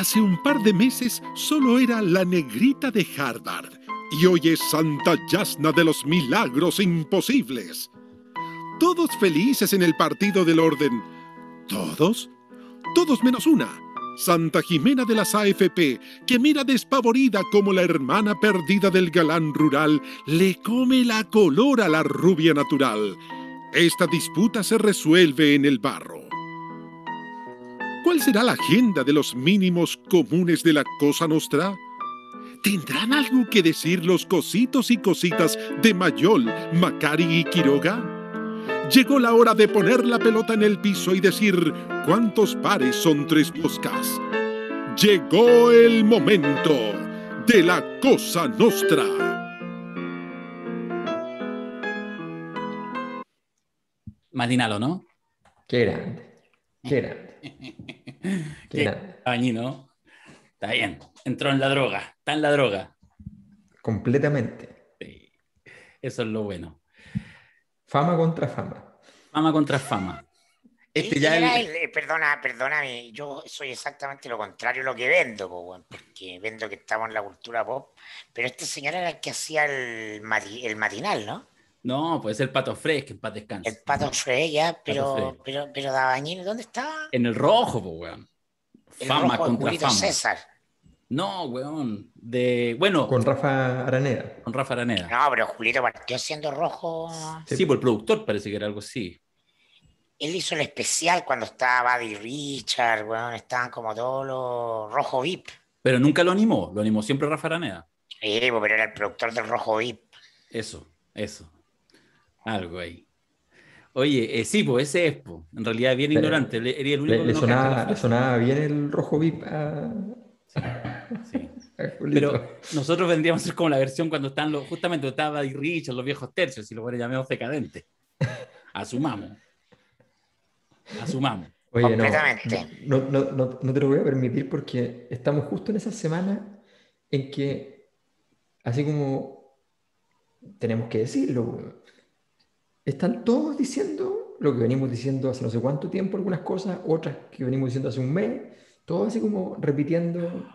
Hace un par de meses solo era la negrita de Harvard y hoy es Santa Yasna de los milagros imposibles. Todos felices en el partido del orden. ¿Todos? Todos menos una. Santa Jimena de las AFP, que mira despavorida como la hermana perdida del galán rural le come la color a la rubia natural. Esta disputa se resuelve en el barro. ¿Cuál será la agenda de los mínimos comunes de la Cosa Nostra? ¿Tendrán algo que decir los cositos y cositas de Mayol, Macari y Quiroga? Llegó la hora de poner la pelota en el piso y decir cuántos pares son 3 moscas. Llegó el momento de la Cosa Nostra. Matinalo, ¿no? Qué grande, qué grande. Qué dañino. Está bien, entró en la droga, está en la droga. Completamente. Sí. Eso es lo bueno. Fama contra fama. Fama contra fama. Perdóname, yo soy exactamente lo contrario a lo que vendo, porque vendo que estamos en la cultura pop, pero este señor era el que hacía el matinal, ¿no? No, pues el Pato Fresh, que en paz descanse. El Pato Fresh, ya, pero Dabañini, ¿dónde está? En el rojo, pues, weón. Fama contra Julito fama. César. No, weón. Con Rafa Araneda. Con Rafa Araneda. No, pero Julito partió siendo rojo. Sí, pues el productor parece que era algo así. Él hizo el especial cuando estaba Buddy Richard, weón, estaban como todos los Rojo VIP. Pero nunca lo animó siempre Rafa Araneda. Pero era el productor del Rojo VIP. Eso. Algo ahí. Oye, sí, pues ese es, pues. En realidad bien ignorante. Era el único que le sonaba bien el Rojo VIP Sí. Pero nosotros vendríamos a ser como la versión cuando están justamente estaba Buddy Richard, los viejos tercios, y lo llamamos decadentes. Asumamos. Oye, completamente. No te lo voy a permitir porque estamos justo en esa semana en que, así como tenemos que decirlo, están todos diciendo lo que venimos diciendo hace no sé cuánto tiempo, algunas cosas, otras que venimos diciendo hace un mes, todo así como repitiendo,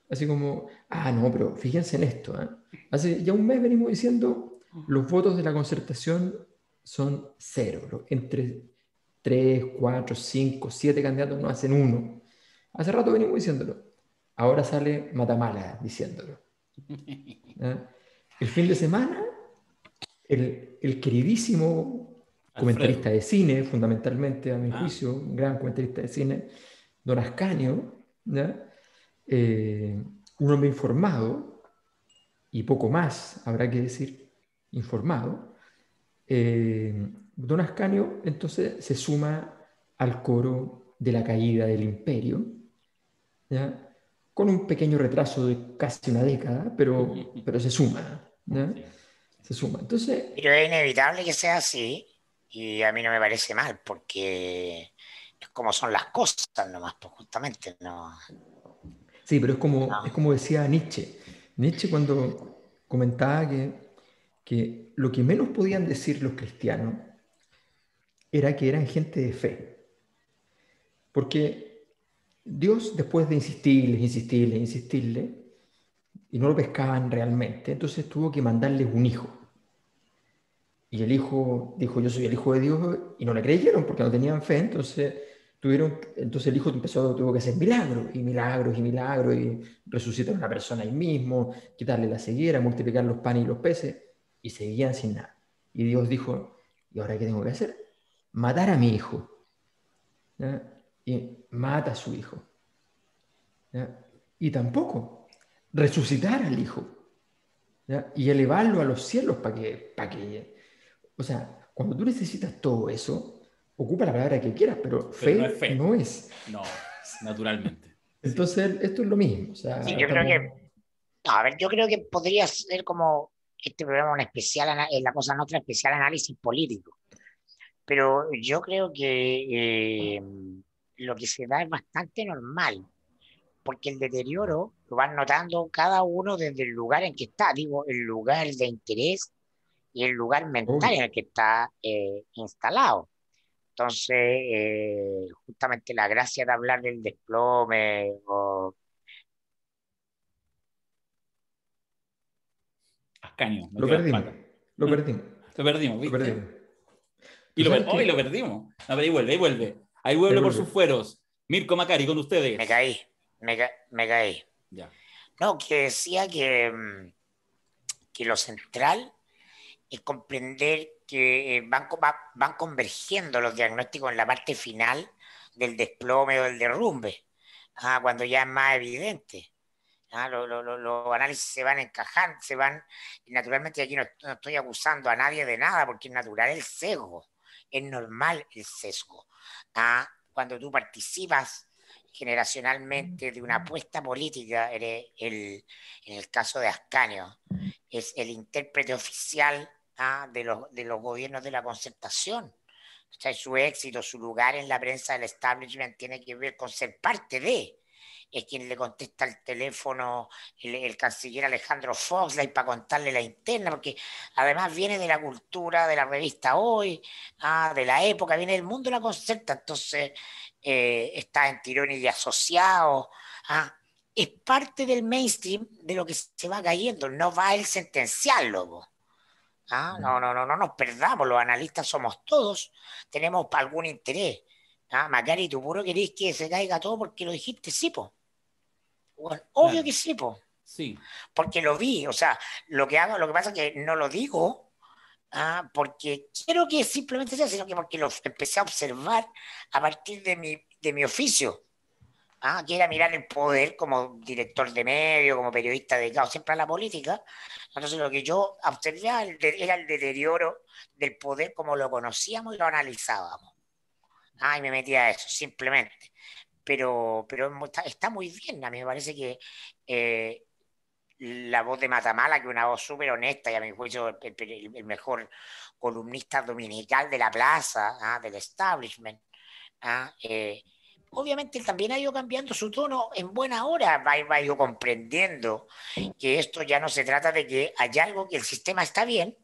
así como, no, pero fíjense en esto, ¿eh? Hace ya un mes venimos diciendo los votos de la concertación son 0, entre 3, 4, 5, 7 candidatos no hacen 1. Hace rato venimos diciéndolo. Ahora sale Matamala diciéndolo. El fin de semana, el queridísimo comentarista de cine, fundamentalmente a mi juicio, un gran comentarista de cine, don Ascanio, un hombre informado, y poco más habrá que decir, informado, don Ascanio entonces se suma al coro de la caída del imperio, ¿ya? Con un pequeño retraso de casi una década, pero se suma, ¿ya? Se suma. Entonces, pero es inevitable que sea así, y a mí no me parece mal, porque es como son las cosas nomás, pues justamente, ¿no? Sí, pero es como decía Nietzsche. Nietzsche cuando comentaba que lo que menos podían decir los cristianos era que eran gente de fe. Porque Dios, después de insistirles, y no lo pescaban realmente, entonces tuvo que mandarles un hijo. Y el hijo dijo, yo soy el hijo de Dios, y no le creyeron porque no tenían fe, entonces el hijo tuvo que hacer milagros, y resucitar a una persona ahí mismo, quitarle la ceguera, multiplicar los panes y los peces, y seguían sin nada. Y Dios dijo, ¿y ahora qué tengo que hacer? Matar a mi hijo. ¿Ya? Y mata a su hijo. ¿Ya? Y tampoco resucitar al hijo, ¿ya? Y elevarlo a los cielos para que, o sea, cuando tú necesitas todo eso, ocupa la palabra que quieras, pero fe no es. No, naturalmente. Entonces, esto es lo mismo. O sea, sí, yo creo que podría ser como este programa un especial, la Cosa Nostra, especial análisis político. Pero yo creo que lo que se da es bastante normal, porque el deterioro lo van notando cada uno desde el lugar en que está, digo, el lugar de interés y el lugar mental en el que está instalado. Entonces, justamente la gracia de hablar del desplome o... Ascanio, Lo metió las perdimos, patas. lo perdimos. Lo perdimos, Lo ¿viste? perdimos. Y ¿Tú sabes hoy lo qué? perdimos. No, pero ahí vuelve, ahí vuelve. Ahí Ahí vuelve por vuelve. sus fueros. Mirko Macari, con ustedes. Me caí, me caí. Ya. No, que decía que lo central es comprender que van convergiendo los diagnósticos en la parte final del desplome o del derrumbe, cuando ya es más evidente. Los análisis se van encajando, y naturalmente aquí no estoy acusando a nadie de nada, porque es natural el sesgo, es normal el sesgo. Cuando tú participas generacionalmente de una apuesta política, en el caso de Ascanio, es el intérprete oficial de los gobiernos de la concertación. O sea, su éxito, su lugar en la prensa del establishment tiene que ver con ser parte de. Es quien le contesta el teléfono el canciller Alejandro Foxley para contarle la interna, porque además viene de la cultura de la revista Hoy, de la época, viene del mundo de la concerta, entonces está en tirón y asociado. Es parte del mainstream de lo que se va cayendo, no va a él sentenciarlo. No nos perdamos, los analistas somos todos, tenemos algún interés. Macari, tú puro querés que se caiga todo porque lo dijiste, sí, po. Bueno, obvio Claro. que sí, po. Sí. Porque lo vi, o sea, lo que pasa es que no lo digo porque quiero que simplemente sea, sino que porque lo empecé a observar a partir de mi oficio. Que era mirar el poder como director de medio, como periodista dedicado siempre a la política. Entonces lo que yo observaba era el deterioro del poder como lo conocíamos y lo analizábamos. Y me metía a eso, simplemente. Pero está muy bien, a mí me parece que la voz de Matamala, que es una voz súper honesta y a mi juicio el mejor columnista dominical de la plaza, del establishment. Obviamente él también ha ido cambiando su tono en buena hora, va ido comprendiendo que esto ya no se trata de que hay algo, que el sistema está bien,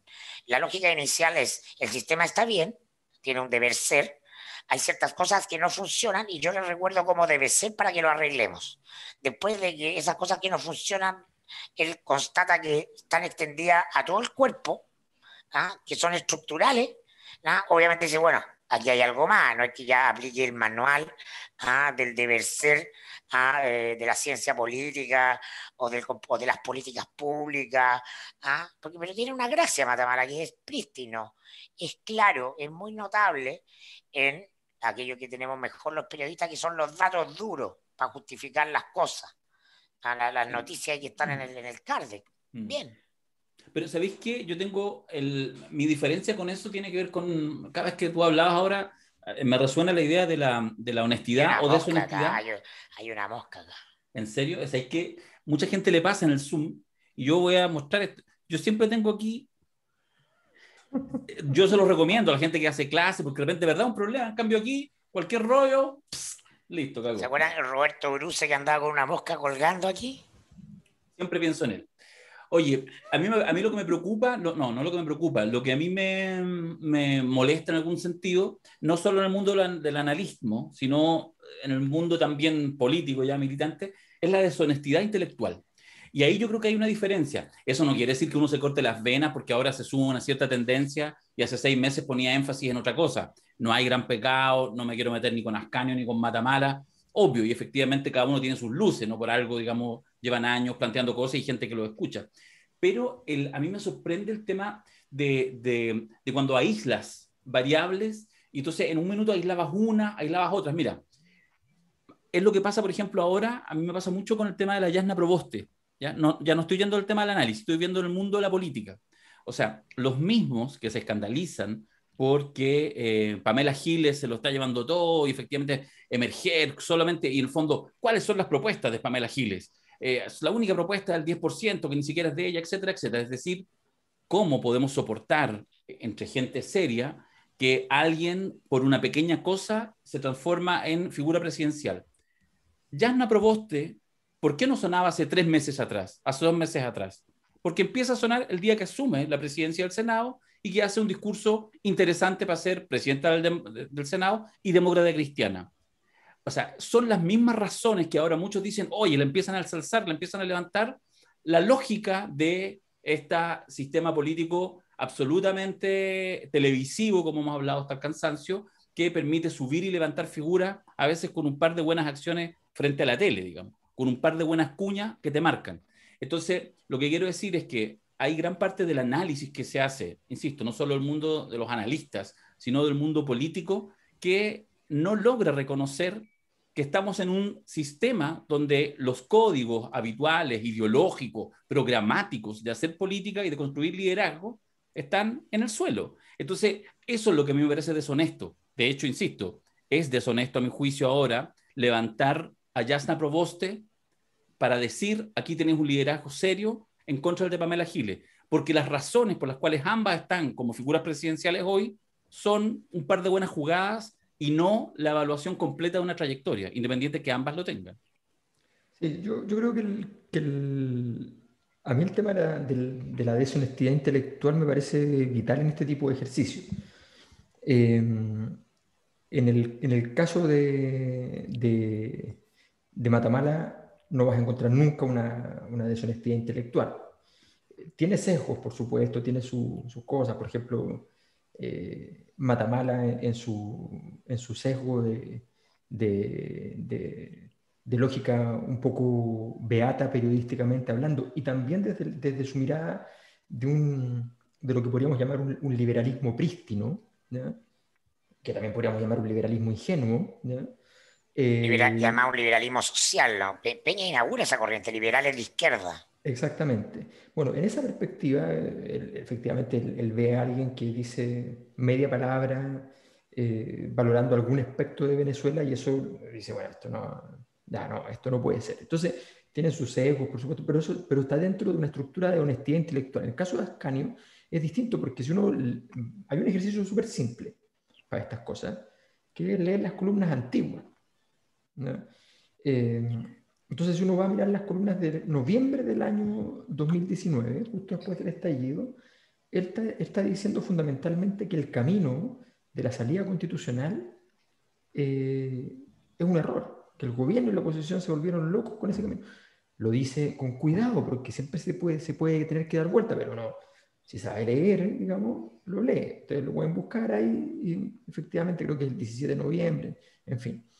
la lógica inicial es el sistema está bien, tiene un deber ser, hay ciertas cosas que no funcionan y yo les recuerdo cómo debe ser para que lo arreglemos. Después de que esas cosas que no funcionan, él constata que están extendidas a todo el cuerpo, que son estructurales, obviamente dice, bueno, aquí hay algo más, no es que ya aplique el manual del deber ser de la ciencia política o de las políticas públicas, pero tiene una gracia Matamala, que es prístino, es claro, es muy notable en aquello que tenemos mejor los periodistas, que son los datos duros para justificar las cosas, las noticias que están en el CARDEC. Bien. Pero ¿sabéis qué? Yo tengo mi diferencia con eso tiene que ver con, cada vez que tú hablabas ahora, me resuena la idea de la honestidad o deshonestidad. Hay una mosca acá. ¿En serio? Es que mucha gente le pasa en el Zoom y yo voy a mostrar esto. Yo siempre tengo aquí, yo se los recomiendo a la gente que hace clase, porque de repente, ¿verdad? Un problema. En cambio aquí, cualquier rollo, listo, cago. ¿Se acuerdan de Roberto Bruce que andaba con una mosca colgando aquí? Siempre pienso en él. Oye, a mí lo que me preocupa, no lo que me preocupa, lo que a mí me molesta en algún sentido, no solo en el mundo del analismo, sino en el mundo también político, ya militante, es la deshonestidad intelectual. Y ahí yo creo que hay una diferencia. Eso no quiere decir que uno se corte las venas porque ahora se suma una cierta tendencia y hace 6 meses ponía énfasis en otra cosa. No hay gran pecado, no me quiero meter ni con Ascanio ni con Matamala. Obvio, y efectivamente cada uno tiene sus luces, no por algo, digamos, llevan años planteando cosas y gente que lo escucha. Pero a mí me sorprende el tema de cuando aíslas variables y entonces en un minuto aislabas una, aislabas otras. Mira, es lo que pasa, por ejemplo, ahora, a mí me pasa mucho con el tema de la Yasna Proboste. Ya no estoy yendo al tema del análisis, estoy viendo el mundo de la política. O sea, los mismos que se escandalizan porque Pamela Giles se lo está llevando todo y efectivamente emerger solamente, y en el fondo, ¿cuáles son las propuestas de Pamela Giles? La única propuesta del 10%, que ni siquiera es de ella, etcétera, etcétera. Es decir, ¿cómo podemos soportar entre gente seria que alguien por una pequeña cosa se transforma en figura presidencial? Yasna Proboste, ¿por qué no sonaba hace 3 meses atrás, hace 2 meses atrás? Porque empieza a sonar el día que asume la presidencia del Senado y que hace un discurso interesante para ser presidenta del Senado y demócrata cristiana. O sea, son las mismas razones que ahora muchos dicen, oye, la empiezan a alzar, la empiezan a levantar, la lógica de este sistema político absolutamente televisivo, como hemos hablado hasta el cansancio, que permite subir y levantar figuras, a veces con un par de buenas acciones frente a la tele, digamos, con un par de buenas cuñas que te marcan. Entonces, lo que quiero decir es que hay gran parte del análisis que se hace, insisto, no solo el mundo de los analistas, sino del mundo político, que no logra reconocer que estamos en un sistema donde los códigos habituales, ideológicos, programáticos de hacer política y de construir liderazgo están en el suelo. Entonces, eso es lo que a mí me parece deshonesto. De hecho, insisto, es deshonesto a mi juicio ahora levantar a Jasna Proboste para decir, aquí tenéis un liderazgo serio en contra de Pamela Giles, porque las razones por las cuales ambas están como figuras presidenciales hoy son un par de buenas jugadas y no la evaluación completa de una trayectoria, independiente que ambas lo tengan. Sí, yo creo a mí el tema de la deshonestidad intelectual me parece vital en este tipo de ejercicio. En el caso de Matamala no vas a encontrar nunca una deshonestidad intelectual. Tiene sesgos, por supuesto, tiene sus cosas. Por ejemplo, Matamala en su sesgo de lógica un poco beata periodísticamente hablando, y también desde su mirada de lo que podríamos llamar un liberalismo prístino, ¿ya? Que también podríamos llamar un liberalismo ingenuo, ¿ya? Llamado un liberalismo social, ¿no? Peña inaugura esa corriente, liberales de izquierda. Exactamente. Bueno, en esa perspectiva, efectivamente, él ve a alguien que dice media palabra valorando algún aspecto de Venezuela y eso dice, bueno, esto no puede ser. Entonces, tiene sus sesgos, por supuesto, pero está dentro de una estructura de honestidad intelectual. En el caso de Ascanio es distinto porque hay un ejercicio súper simple para estas cosas, que es leer las columnas antiguas, ¿no? Entonces, si uno va a mirar las columnas de noviembre del año 2019, justo después del estallido, él está diciendo fundamentalmente que el camino de la salida constitucional es un error, que el gobierno y la oposición se volvieron locos con ese camino. Lo dice con cuidado, porque siempre se puede tener que dar vuelta, pero no, si sabe leer, digamos, lo lee. Ustedes lo pueden buscar ahí y efectivamente creo que es el 17 de noviembre, en fin.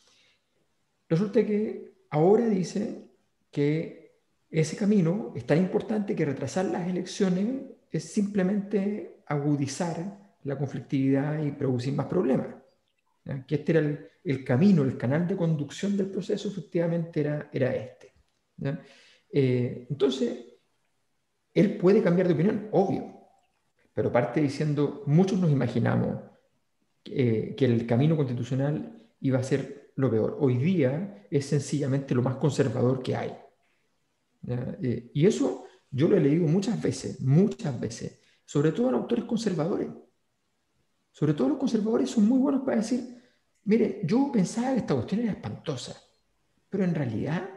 Resulta que ahora dice que ese camino es tan importante que retrasar las elecciones es simplemente agudizar la conflictividad y producir más problemas. ¿Ya? Que este era el camino, el canal de conducción del proceso, efectivamente era este. ¿Ya? Entonces, él puede cambiar de opinión, obvio, pero parte diciendo, muchos nos imaginamos que el camino constitucional iba a ser lo peor. Hoy día es sencillamente lo más conservador que hay. Y eso yo lo he leído muchas veces, sobre todo en autores conservadores. Sobre todo los conservadores son muy buenos para decir, mire, yo pensaba que esta cuestión era espantosa, pero en realidad,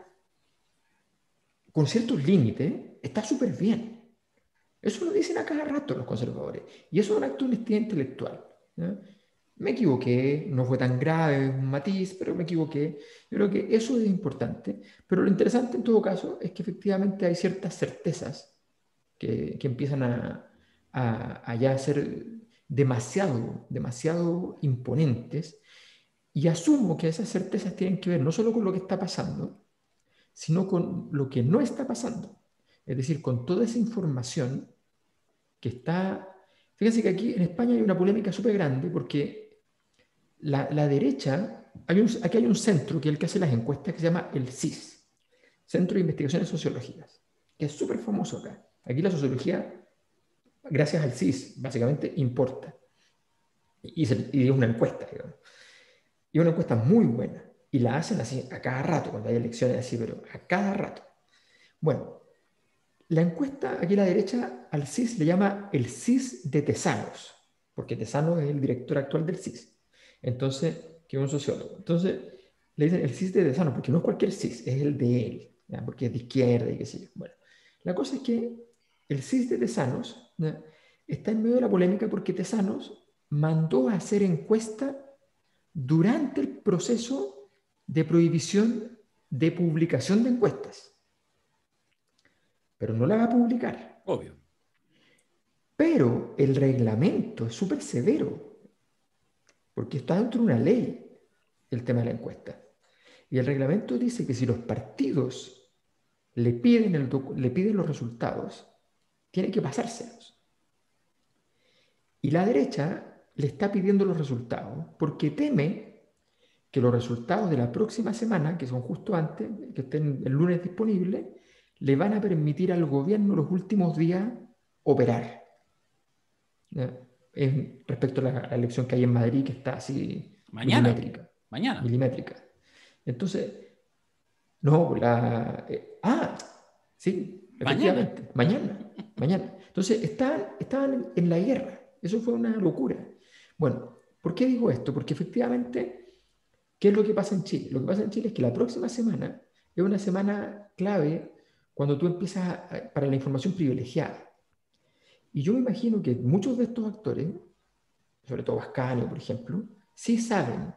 con ciertos límites, está súper bien. Eso lo dicen a cada rato los conservadores. Y eso es un acto de honestidad intelectual. ¿Ya? Me equivoqué, no fue tan grave, un matiz, pero me equivoqué. Yo creo que eso es importante. Pero lo interesante en todo caso es que efectivamente hay ciertas certezas que empiezan a ya ser demasiado imponentes. Y asumo que esas certezas tienen que ver no solo con lo que está pasando, sino con lo que no está pasando. Es decir, con toda esa información que está... Fíjense que aquí en España hay una polémica súper grande porque la derecha, aquí hay un centro que es el que hace las encuestas que se llama el CIS, Centro de Investigaciones Sociológicas, que es súper famoso acá. Aquí la sociología, gracias al CIS, básicamente importa. Y es una encuesta, digamos. Y una encuesta muy buena. Y la hacen así a cada rato, cuando hay elecciones así, pero a cada rato. Bueno, la encuesta, aquí a la derecha, al CIS le llama el CIS de Tesanos, porque Tesanos es el director actual del CIS. Entonces, que es un sociólogo. Entonces, le dicen el CIS de Tesanos, porque no es cualquier CIS, es el de él, ¿ya? Porque es de izquierda y qué sé yo. Bueno, la cosa es que el CIS de Tesanos, ¿ya? está en medio de la polémica porque Tesanos mandó a hacer encuesta durante el proceso de prohibición de publicación de encuestas. Pero no la va a publicar. Obvio. Pero el reglamento es súper severo, porque está dentro de una ley el tema de la encuesta. Y el reglamento dice que si los partidos le piden los resultados, tiene que pasárselos. Y la derecha le está pidiendo los resultados porque teme que los resultados de la próxima semana, que son justo antes, que estén el lunes disponibles, le van a permitir al gobierno los últimos días operar. Respecto a la elección que hay en Madrid, que está así milimétrica. Milimétrica. Entonces, no, sí, efectivamente, mañana. Entonces, estaban en la guerra. Eso fue una locura. Bueno, ¿por qué digo esto? Porque efectivamente, ¿qué es lo que pasa en Chile? Lo que pasa en Chile es que la próxima semana es una semana clave cuando tú empiezas para la información privilegiada. Y yo me imagino que muchos de estos actores, sobre todo Ascanio, por ejemplo, sí saben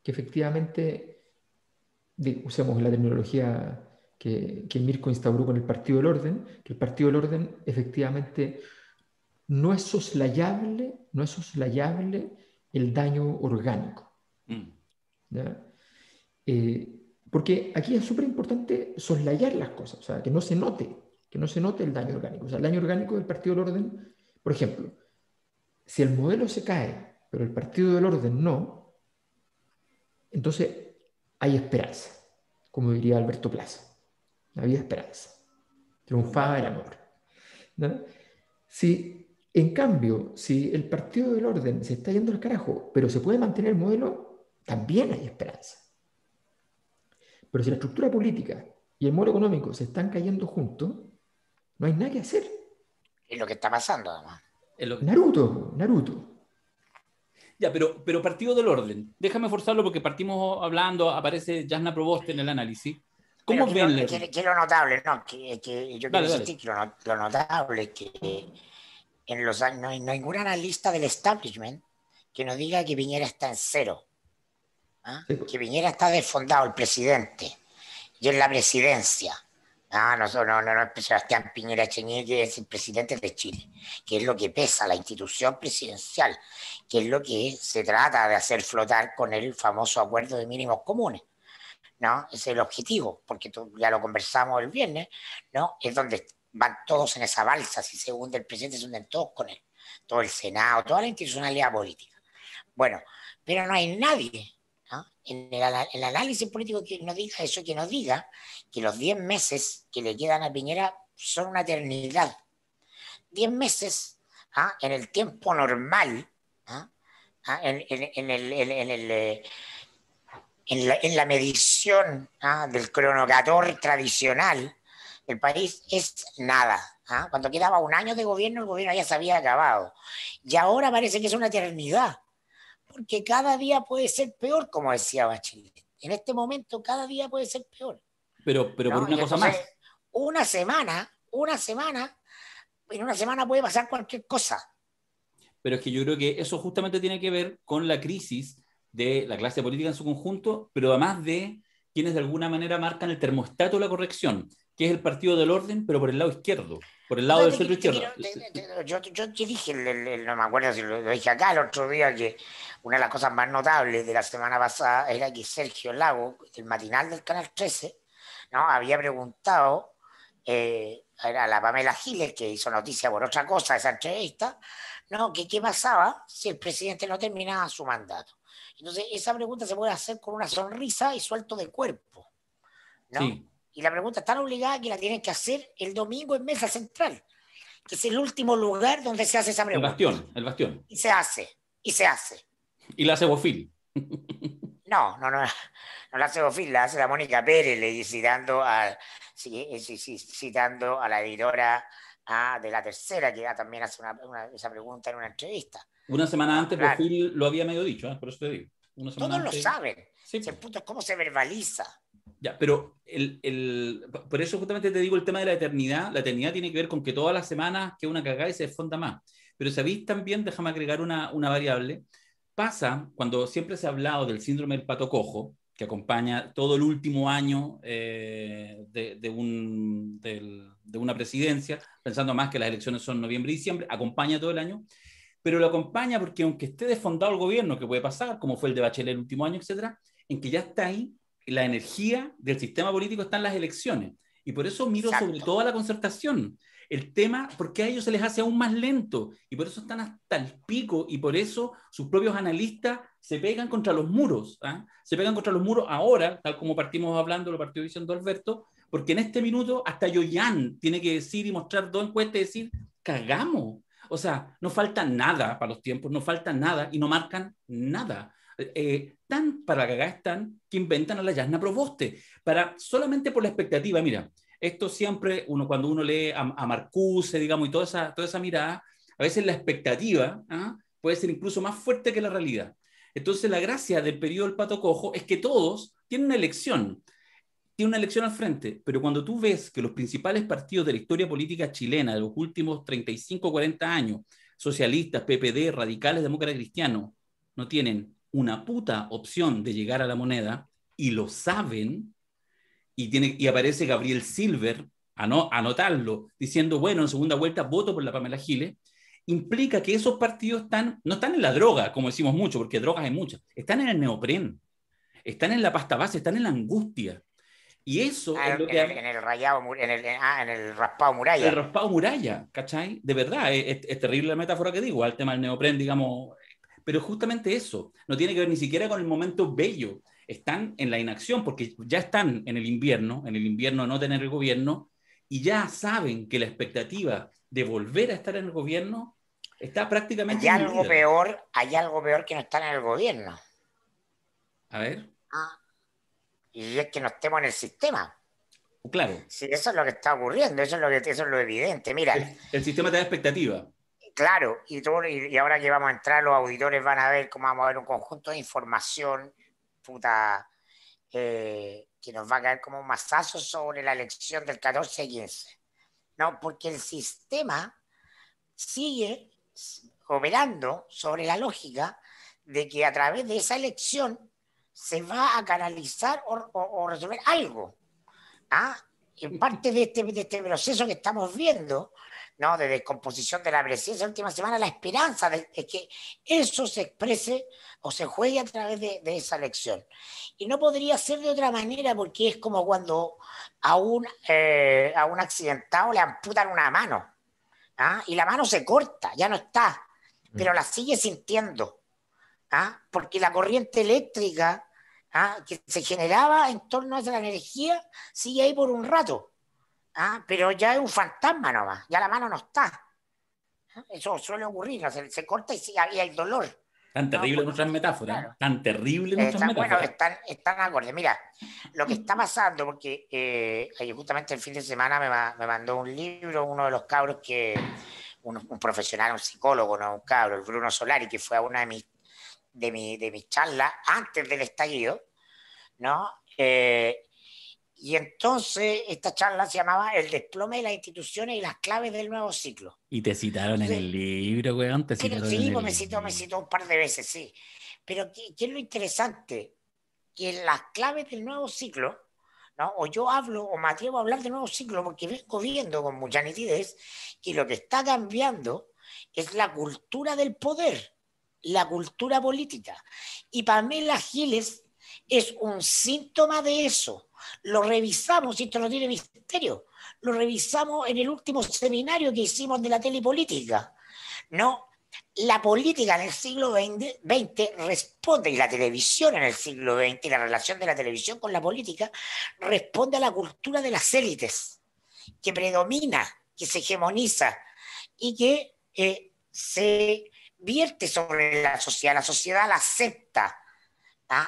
que efectivamente, usemos la terminología que Mirko instauró con el Partido del Orden, que el Partido del Orden efectivamente no es soslayable el daño orgánico. ¿Ya? Porque aquí es súper importante soslayar las cosas, o sea, que no se note el daño orgánico. O sea, el daño orgánico del Partido del Orden, por ejemplo, si el modelo se cae, pero el Partido del Orden no, entonces hay esperanza, como diría Alberto Plaza. Había esperanza. Triunfaba el amor. ¿No? En cambio, si el Partido del Orden se está yendo al carajo, pero se puede mantener el modelo, también hay esperanza. Pero si la estructura política y el modelo económico se están cayendo juntos, no hay nada que hacer. Es lo que está pasando, además. Naruto. Ya, pero Partido del Orden. Déjame forzarlo porque partimos hablando, aparece Jasna Proboste en el análisis. ¿Cómo ven? Que lo notable, ¿no? Que yo quiero insistir que lo notable es que en los años no hay ningún analista del establishment que nos diga que Piñera está en cero. Sí. Que Piñera está desfondado, el presidente, y en la presidencia. No es Sebastián Piñera Echenique, es el presidente de Chile, que es lo que pesa la institución presidencial, que es lo que se trata de hacer flotar con el famoso acuerdo de mínimos comunes. ¿No? Ese es el objetivo, porque ya lo conversamos el viernes, ¿no? Es donde van todos en esa balsa, si se hunde el presidente, se hunden todos con él, todo el Senado, toda la institucionalidad política. Bueno, pero no hay nadie, ¿no? En el análisis político que nos diga eso, que nos diga que los 10 meses que le quedan a Piñera son una eternidad. 10 meses en el tiempo normal, en la medición del cronocator tradicional, el país es nada. Cuando quedaba un año de gobierno, el gobierno ya se había acabado. Y ahora parece que es una eternidad, porque cada día puede ser peor, como decía Bachelet. En este momento, cada día puede ser peor. Pero por una cosa más. Una semana, en una semana puede pasar cualquier cosa. Pero es que yo creo que eso justamente tiene que ver con la crisis de la clase política en su conjunto, pero además de quienes de alguna manera marcan el termostato de la corrección, que es el Partido del Orden, pero por el lado izquierdo, por el lado del centro izquierdo. Yo te dije, no me acuerdo si lo dije acá el otro día, que una de las cosas más notables de la semana pasada era que Sergio Lago, del matinal del Canal 13, ¿no? Había preguntado a la Pamela Giles, que hizo noticia por otra cosa esa entrevista, ¿no? Que qué pasaba si el presidente no terminaba su mandato. Entonces, esa pregunta se puede hacer con una sonrisa y suelto de cuerpo, ¿no? Sí. Y la pregunta es tan obligada que la tienen que hacer el domingo en Mesa Central, que es el último lugar donde se hace esa pregunta. El bastión. Y se hace. Y la hace Bofil. No la hace Bofil, la hace la Mónica Pérez, citando a la editora de La Tercera, que también hace esa pregunta en una entrevista. Una semana antes, claro. Bofil lo había medio dicho, por eso te digo. Todos lo saben. Sí. El punto es cómo se verbaliza. Ya, pero por eso justamente te digo el tema de la eternidad. La eternidad tiene que ver con que todas las semanas que una cagada y se desfonda más. Pero sabéis también, déjame agregar una variable, pasa cuando siempre se ha hablado del síndrome del pato cojo, que acompaña todo el último año de una presidencia, pensando más que las elecciones son noviembre y diciembre, acompaña todo el año, pero lo acompaña porque aunque esté desfondado el gobierno, que puede pasar, como fue el de Bachelet el último año, etcétera, en que ya está ahí, la energía del sistema político está en las elecciones. Y por eso miro Exacto. sobre todo a la concertación. El tema, porque a ellos se les hace aún más lento, y por eso están hasta el pico, y por eso sus propios analistas se pegan contra los muros. ¿Ah? Se pegan contra los muros ahora, tal como partimos hablando, lo partió diciendo Alberto, porque en este minuto hasta Yoyan tiene que decir y mostrar dos encuestas y decir, cagamos. O sea, no falta nada para los tiempos, no falta nada y no marcan nada. Tan para cagar están que inventan a la Yasna Proboste, solamente por la expectativa. Mira, esto siempre, cuando uno lee a Marcuse, digamos, y toda esa mirada, a veces la expectativa puede ser incluso más fuerte que la realidad. Entonces, la gracia del periodo del pato cojo es que todos tienen una elección. Tiene una elección al frente, pero cuando tú ves que los principales partidos de la historia política chilena de los últimos 35, 40 años, socialistas, PPD, radicales, demócratas cristianos, no tienen una puta opción de llegar a la moneda y lo saben, y aparece Gabriel Silver a anotarlo, diciendo, bueno, en segunda vuelta voto por la Pamela Giles, implica que esos partidos no están en la droga, como decimos mucho, porque drogas hay muchas, están en el neopren, están en la pasta base, están en la angustia. Y eso es lo que... En el rayado, en el raspado muralla. El raspado muralla, ¿cachai? De verdad, es terrible la metáfora que digo, al tema del neopren, digamos, pero justamente eso, no tiene que ver ni siquiera con el momento bello, están en la inacción, porque ya están en el invierno no tener el gobierno, y ya saben que la expectativa de volver a estar en el gobierno está prácticamente... Hay algo peor que no estar en el gobierno. A ver. Y es que no estemos en el sistema. Claro. Sí, eso es lo que está ocurriendo, eso es lo evidente. Mira, el sistema te da expectativa. Claro, y ahora que vamos a entrar, los auditores van a ver cómo vamos a ver un conjunto de información que nos va a caer como un mazazo sobre la elección del 14 y 15. No, porque el sistema sigue operando sobre la lógica de que a través de esa elección se va a canalizar o resolver algo. En parte de este proceso que estamos viendo, ¿no? De descomposición de la presidencia la última semana, la esperanza de que eso se exprese o se juegue a través de esa elección. Y no podría ser de otra manera, porque es como cuando a un accidentado le amputan una mano, y la mano se corta, ya no está, pero la sigue sintiendo, porque la corriente eléctrica que se generaba en torno a esa energía sigue ahí por un rato. Pero ya es un fantasma nomás, ya la mano no está. Eso suele ocurrir, ¿no? Se corta y ahí hay dolor. Tan terrible nuestras metáforas, claro. Tan terrible nuestras metáforas. Bueno, están acordes. Mira, lo que está pasando, porque justamente el fin de semana me mandó un libro, uno de los cabros un profesional, un psicólogo, no un cabro, el Bruno Solari, que fue a una de mis charlas antes del estallido, ¿no? Y entonces esta charla se llamaba El desplome de las instituciones y las claves del nuevo ciclo. Y te citaron en el libro, weón. Sí, pues me citó un par de veces, sí. Pero ¿qué es lo interesante? Que las claves del nuevo ciclo, ¿no? O yo hablo, o me atrevo a hablar del nuevo ciclo, porque vengo viendo con mucha nitidez que lo que está cambiando es la cultura del poder, la cultura política. Y Pamela Giles es un síntoma de eso. Lo revisamos, y esto no tiene misterio, lo revisamos en el último seminario que hicimos de la telepolítica. No, la política en el siglo XX responde, y la televisión en el siglo XX, y la relación de la televisión con la política, responde a la cultura de las élites, que predomina, que se hegemoniza, y que se vierte sobre la sociedad la acepta.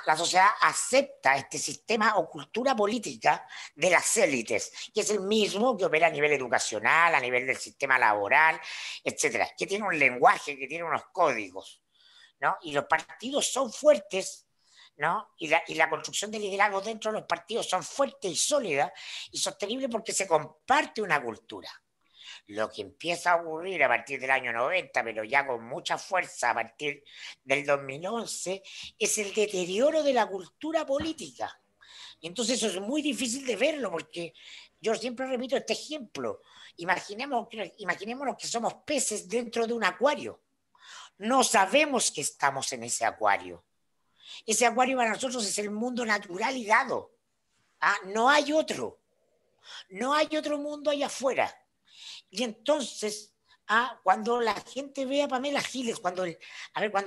La sociedad acepta este sistema o cultura política de las élites, que es el mismo que opera a nivel educacional, a nivel del sistema laboral, etcétera, que tiene un lenguaje, que tiene unos códigos, ¿no? Y los partidos son fuertes, ¿no? Y la construcción de liderazgo dentro de los partidos son fuertes y sólidas y sostenibles porque se comparte una cultura. Lo que empieza a ocurrir a partir del año 90, pero ya con mucha fuerza a partir del 2011, es el deterioro de la cultura política. Y entonces eso es muy difícil de verlo, porque yo siempre repito este ejemplo. Imaginémonos que somos peces dentro de un acuario. No sabemos que estamos en ese acuario. Ese acuario para nosotros es el mundo natural y dado. No hay otro. No hay otro mundo allá afuera. Y entonces, cuando la gente ve a Pamela Giles, cuando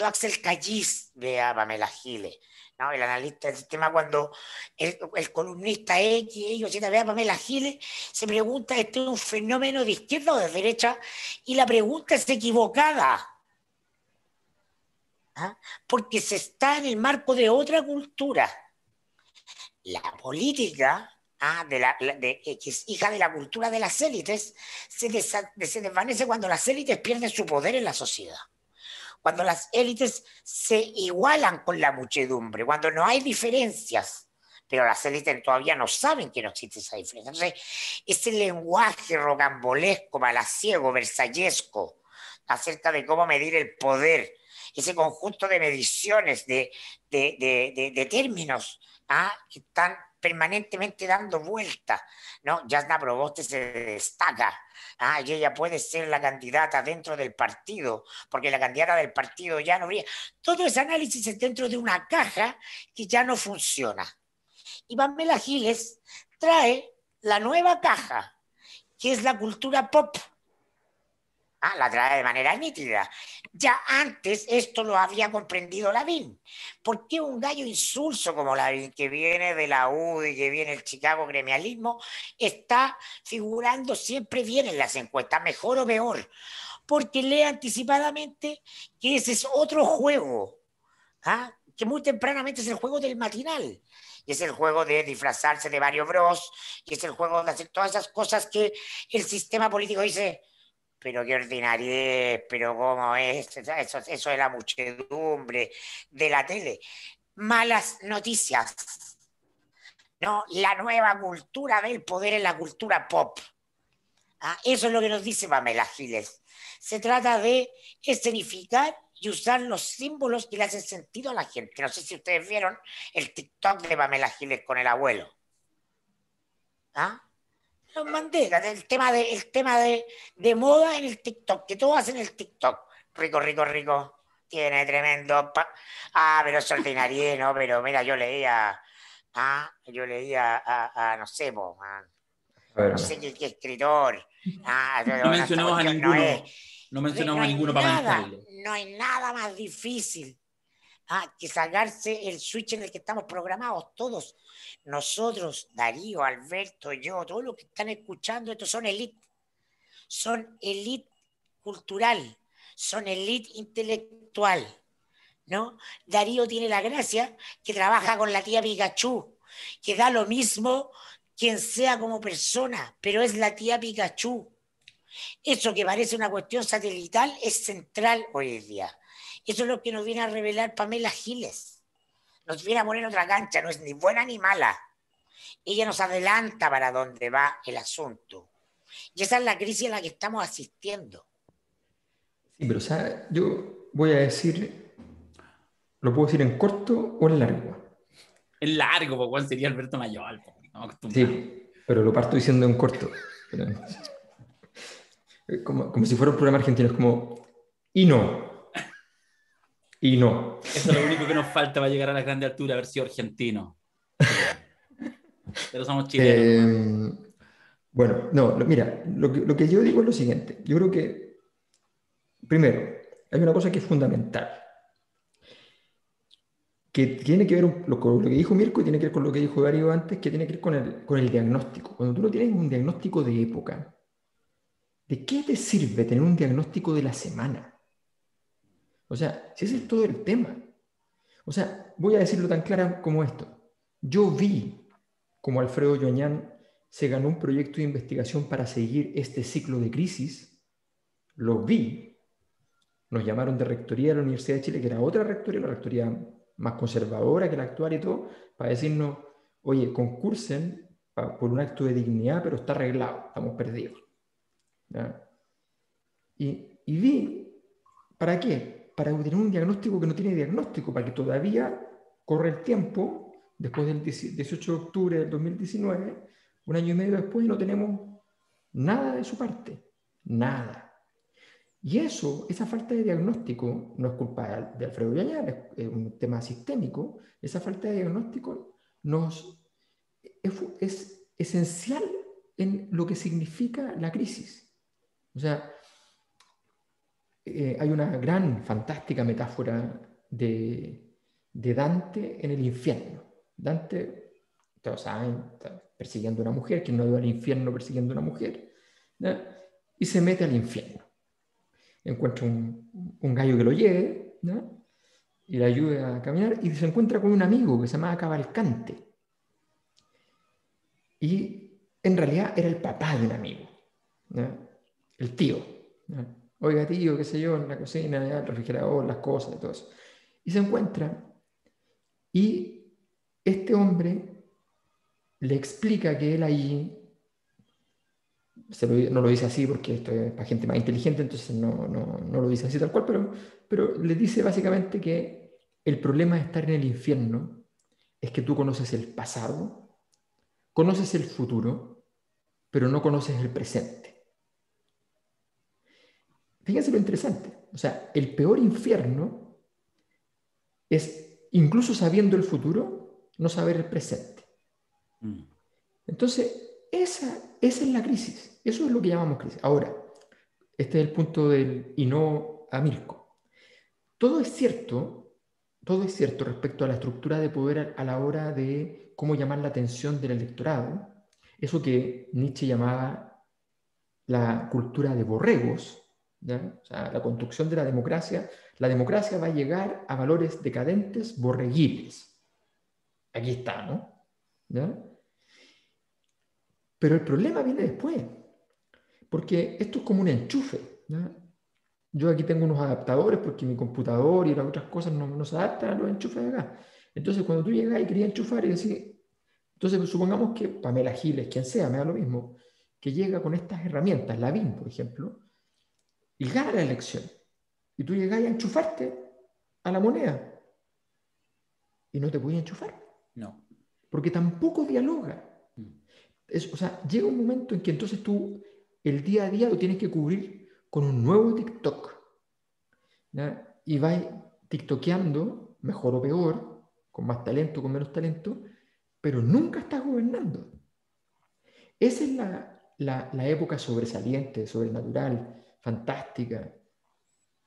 Axel Callis ve a Pamela Giles, ¿no? El analista del sistema, cuando el columnista X, Y, Z ve a Pamela Giles, se pregunta, ¿este es un fenómeno de izquierda o de derecha? Y la pregunta es equivocada. Porque se está en el marco de otra cultura. La política, que es hija de la cultura de las élites, se desvanece cuando las élites pierden su poder en la sociedad. Cuando las élites se igualan con la muchedumbre, cuando no hay diferencias, pero las élites todavía no saben que no existe esa diferencia. Entonces, ese lenguaje rocambolesco, malaciego, versallesco, acerca de cómo medir el poder, ese conjunto de mediciones, de términos, que están permanentemente dando vueltas, ¿no? Jasna Proboste se destaca, y ella puede ser la candidata dentro del partido, porque la candidata del partido ya no brilla. Todo ese análisis es dentro de una caja que ya no funciona. Y Pamela Giles trae la nueva caja, que es la cultura pop. La trae de manera nítida. Ya antes esto lo había comprendido Lavín. ¿Por qué un gallo insulso como Lavín, que viene de la UDI, que viene del Chicago gremialismo, está figurando siempre bien en las encuestas, mejor o peor? Porque lee anticipadamente que ese es otro juego, que muy tempranamente es el juego del matinal. Y es el juego de disfrazarse de Mario Bros. Y es el juego de hacer todas esas cosas que el sistema político dice... Pero qué ordinariedad, pero cómo es, eso de la muchedumbre, de la tele. Malas noticias. No, la nueva cultura del poder es la cultura pop. Eso es lo que nos dice Pamela Giles. Se trata de escenificar y usar los símbolos que le hacen sentido a la gente. No sé si ustedes vieron el TikTok de Pamela Giles con el abuelo. Los mandé, el tema de moda en el TikTok, que todos hacen el TikTok. Rico, rico, rico. Tiene tremendo... pero es ordinario, ¿no? Pero mira, yo leía no sé, no sé qué escritor. No mencionamos a ninguno. No mencionamos a ninguno para mancharlo. No hay nada más difícil que sacarse el switch en el que estamos programados todos. Nosotros, Darío, Alberto, yo, todos los que están escuchando, estos son elite cultural, son elite intelectual, ¿no? Darío tiene la gracia que trabaja con la tía Pikachu, que da lo mismo quien sea como persona, pero es la tía Pikachu. Eso que parece una cuestión satelital es central hoy en día. Eso es lo que nos viene a revelar Pamela Giles. Nos viene a poner otra cancha, no es ni buena ni mala. Ella nos adelanta para dónde va el asunto. Y esa es la crisis a la que estamos asistiendo. Sí, pero o sea, yo voy a decir, ¿lo puedo decir en corto o en largo? En largo, pues, ¿cuál sería Alberto Mayor? No, sí, pero lo parto diciendo en corto. Pero, como si fuera un programa argentino, es como, y no. Y no. Eso es lo único que nos falta para llegar a la grande altura, haber sido argentino. Pero somos chilenos. Bueno, no, mira, lo que yo digo es lo siguiente. Yo creo que, primero, hay una cosa que es fundamental, que tiene que ver con lo que dijo Mirko y tiene que ver con lo que dijo Darío antes, que tiene que ver con el diagnóstico. Cuando tú no tienes un diagnóstico de época, ¿de qué te sirve tener un diagnóstico de la semana? O sea, si ese es todo el tema. O sea, voy a decirlo tan claro como esto. Yo vi como Alfredo Yoñán se ganó un proyecto de investigación para seguir este ciclo de crisis. Lo vi. Nos llamaron de rectoría de la Universidad de Chile, que era otra rectoría, la rectoría más conservadora que la actual y todo, para decirnos, oye, concursen por un acto de dignidad, pero está arreglado, estamos perdidos. ¿Ya? Y vi, ¿para qué? Para tener un diagnóstico que no tiene diagnóstico, para que todavía corre el tiempo, después del 18 de octubre del 2019, un año y medio después, no tenemos nada de su parte, nada. Y esa falta de diagnóstico, no es culpa de Alfredo Villañar, es un tema sistémico. Esa falta de diagnóstico es esencial en lo que significa la crisis. O sea, hay una gran, fantástica metáfora de Dante en el infierno. Dante, todos saben, está persiguiendo a una mujer, que no iba al infierno persiguiendo a una mujer, ¿no? Y se mete al infierno. Encuentra un gallo que lo lleve, ¿no? Y le ayude a caminar, y se encuentra con un amigo que se llama Cavalcante. Y en realidad era el papá de un amigo, ¿no? El tío, ¿no? Oiga, tío, qué sé yo, en la cocina, el refrigerador, las cosas y todo eso. Y se encuentra, y este hombre le explica que él allí, no lo dice así porque esto es para gente más inteligente, entonces no lo dice así tal cual, pero le dice básicamente que el problema de estar en el infierno es que tú conoces el pasado, conoces el futuro, pero no conoces el presente. Fíjense lo interesante. O sea, el peor infierno es, incluso sabiendo el futuro, no saber el presente. Entonces, esa es la crisis. Eso es lo que llamamos crisis. Ahora, este es el punto del y no a Mirko. Todo es cierto respecto a la estructura de poder a la hora de cómo llamar la atención del electorado. Eso que Nietzsche llamaba la cultura de borregos, ¿ya? O sea, la construcción de la democracia va a llegar a valores decadentes, borreguiles. Aquí está, ¿no? ¿Ya? Pero el problema viene después, porque esto es como un enchufe, ¿ya? Yo aquí tengo unos adaptadores porque mi computador y las otras cosas no se adaptan a los enchufes de acá. Entonces, cuando tú llegas y querías enchufar y decir, entonces supongamos que Pamela Giles, quien sea, me da lo mismo, que llega con estas herramientas, Lavín, por ejemplo, y gana la elección. Y tú llegas a enchufarte a la moneda y no te puedes enchufar. No. Porque tampoco dialoga. O sea, llega un momento en que entonces tú el día a día lo tienes que cubrir con un nuevo TikTok, ¿ya? Y vas tiktokeando, mejor o peor, con más talento, con menos talento, pero nunca estás gobernando. Esa es la época sobresaliente, sobrenatural, fantástica,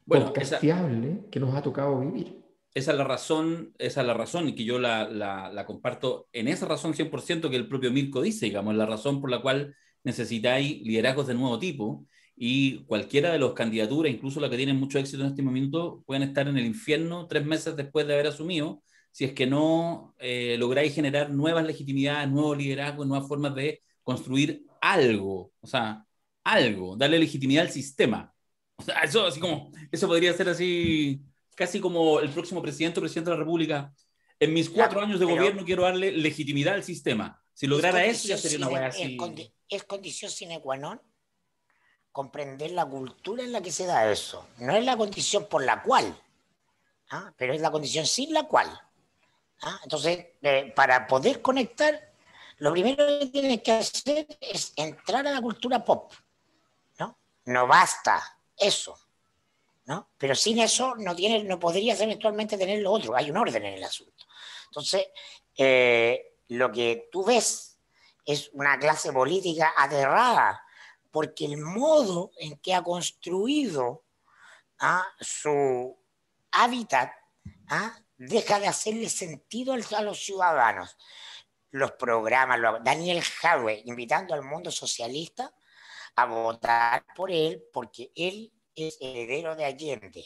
bueno, podcasteable que nos ha tocado vivir. Esa es la razón y que yo la comparto en esa razón 100% que el propio Mirko dice, digamos, la razón por la cual necesitáis liderazgos de nuevo tipo y cualquiera de las candidaturas, incluso las que tienen mucho éxito en este momento, pueden estar en el infierno 3 meses después de haber asumido, si es que no lográis generar nuevas legitimidades, nuevos liderazgos, nuevas formas de construir algo, o sea, algo, darle legitimidad al sistema. O sea, eso así como, eso podría ser así casi como el próximo presidente o presidente de la República. En mis 4 años de gobierno quiero darle legitimidad al sistema. Si lograra eso, ya sería una hueá así. Es condición sine qua non comprender la cultura en la que se da eso. No es la condición por la cual, ¿ah? Pero es la condición sin la cual. ¿Ah? Entonces, para poder conectar, lo primero que tienes que hacer es entrar a la cultura pop. No basta eso. ¿No? Pero sin eso no podrías eventualmente tener lo otro. Hay un orden en el asunto. Entonces, lo que tú ves es una clase política aterrada porque el modo en que ha construido su hábitat deja de hacerle sentido a los ciudadanos. Los programas, Daniel Jadwe invitando al mundo socialista a votar por él porque él es heredero de Allende.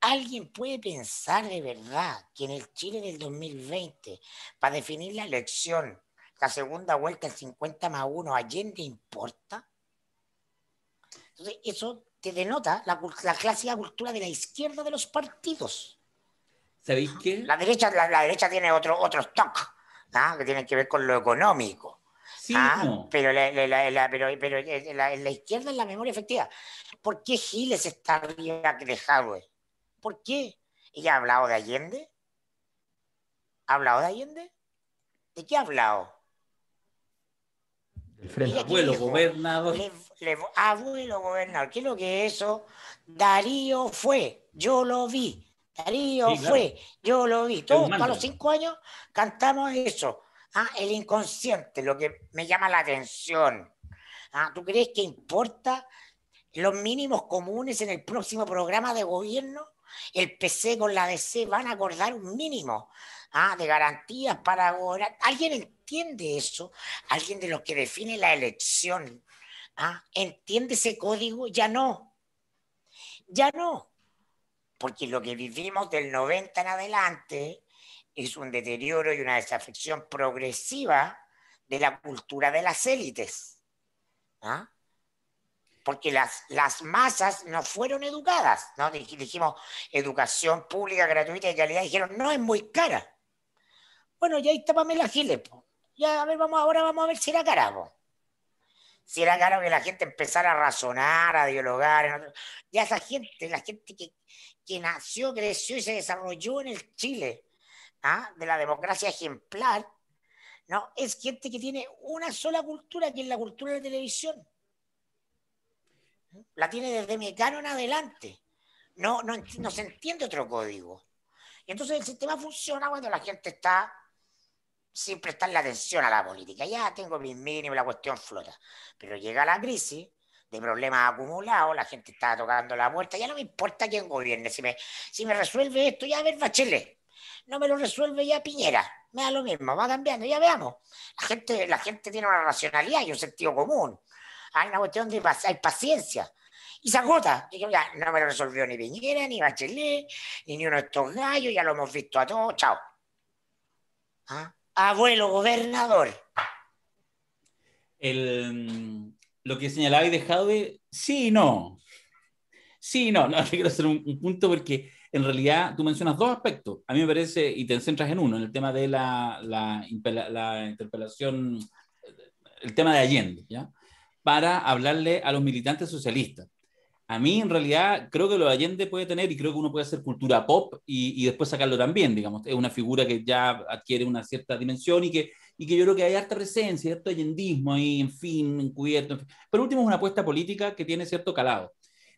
¿Alguien puede pensar de verdad que en el Chile del 2020, para definir la elección, la segunda vuelta, el 50+1, Allende importa? Entonces, eso te denota la clásica cultura de la izquierda de los partidos. ¿Sabéis qué? La derecha tiene otros toques, que tienen que ver con lo económico. Sí, no. Pero, en la izquierda es la memoria efectiva. ¿Por qué Giles está arriba de Jadwe? ¿Por qué? ¿Ella ha hablado de Allende? ¿Ha hablado de Allende? ¿De qué ha hablado? El frente. ¿Ella qué Abuelo, dijo? gobernador. Abuelo gobernador. ¿Qué es lo que es eso? Darío fue, yo lo vi. Darío Sí, claro. fue, yo lo vi. Es un Todos a mantra. los 5 años cantamos eso. El inconsciente, lo que me llama la atención. ¿Tú crees que importa los mínimos comunes en el próximo programa de gobierno? El PC con la DC van a acordar un mínimo de garantías para gobernar. ¿Alguien entiende eso? ¿Alguien de los que define la elección entiende ese código? Ya no. Ya no. Porque lo que vivimos del 90 en adelante es un deterioro y una desafección progresiva de la cultura de las élites. Porque las masas no fueron educadas, ¿no? Dijimos educación pública, gratuita y de calidad, dijeron, no, es muy cara. Bueno, ya ahí está Pamela Giles, po. Ya, a ver, ahora vamos a ver si era cara, po. Si era caro que la gente empezara a razonar, a dialogar. Ya esa gente, la gente que nació, creció y se desarrolló en el Chile, de la democracia ejemplar, ¿no? Es gente que tiene una sola cultura, que es la cultura de la televisión. La tiene desde Mecano en adelante. No se entiende otro código. Y entonces el sistema funciona cuando la gente está sin prestarle atención a la política. Ya tengo mis mínimos, la cuestión flota. Pero llega la crisis de problemas acumulados, la gente está tocando la puerta, ya no me importa quién gobierne. Si me resuelve esto, ya a ver Bachelet. No me lo resuelve ya Piñera. Me da lo mismo, va cambiando, ya veamos. La gente tiene una racionalidad y un sentido común. Hay una cuestión de hay paciencia. Y se agota. Ya, no me lo resolvió ni Piñera, ni Bachelet, ni uno de estos gallos, ya lo hemos visto a todos, chao. Abuelo gobernador. Lo que señalabais de Jadwe, sí y no. Sí, no, te quiero hacer un punto porque en realidad tú mencionas dos aspectos. A mí me parece, y te centras en uno, en el tema de la interpelación, el tema de Allende, ¿ya? Para hablarle a los militantes socialistas. A mí, en realidad, creo que lo de Allende puede tener, y creo que uno puede hacer cultura pop y después sacarlo también, digamos. Es una figura que ya adquiere una cierta dimensión y que yo creo que hay harta presencia, cierto allendismo ahí, en fin, encubierto. En fin. Por último, es una apuesta política que tiene cierto calado.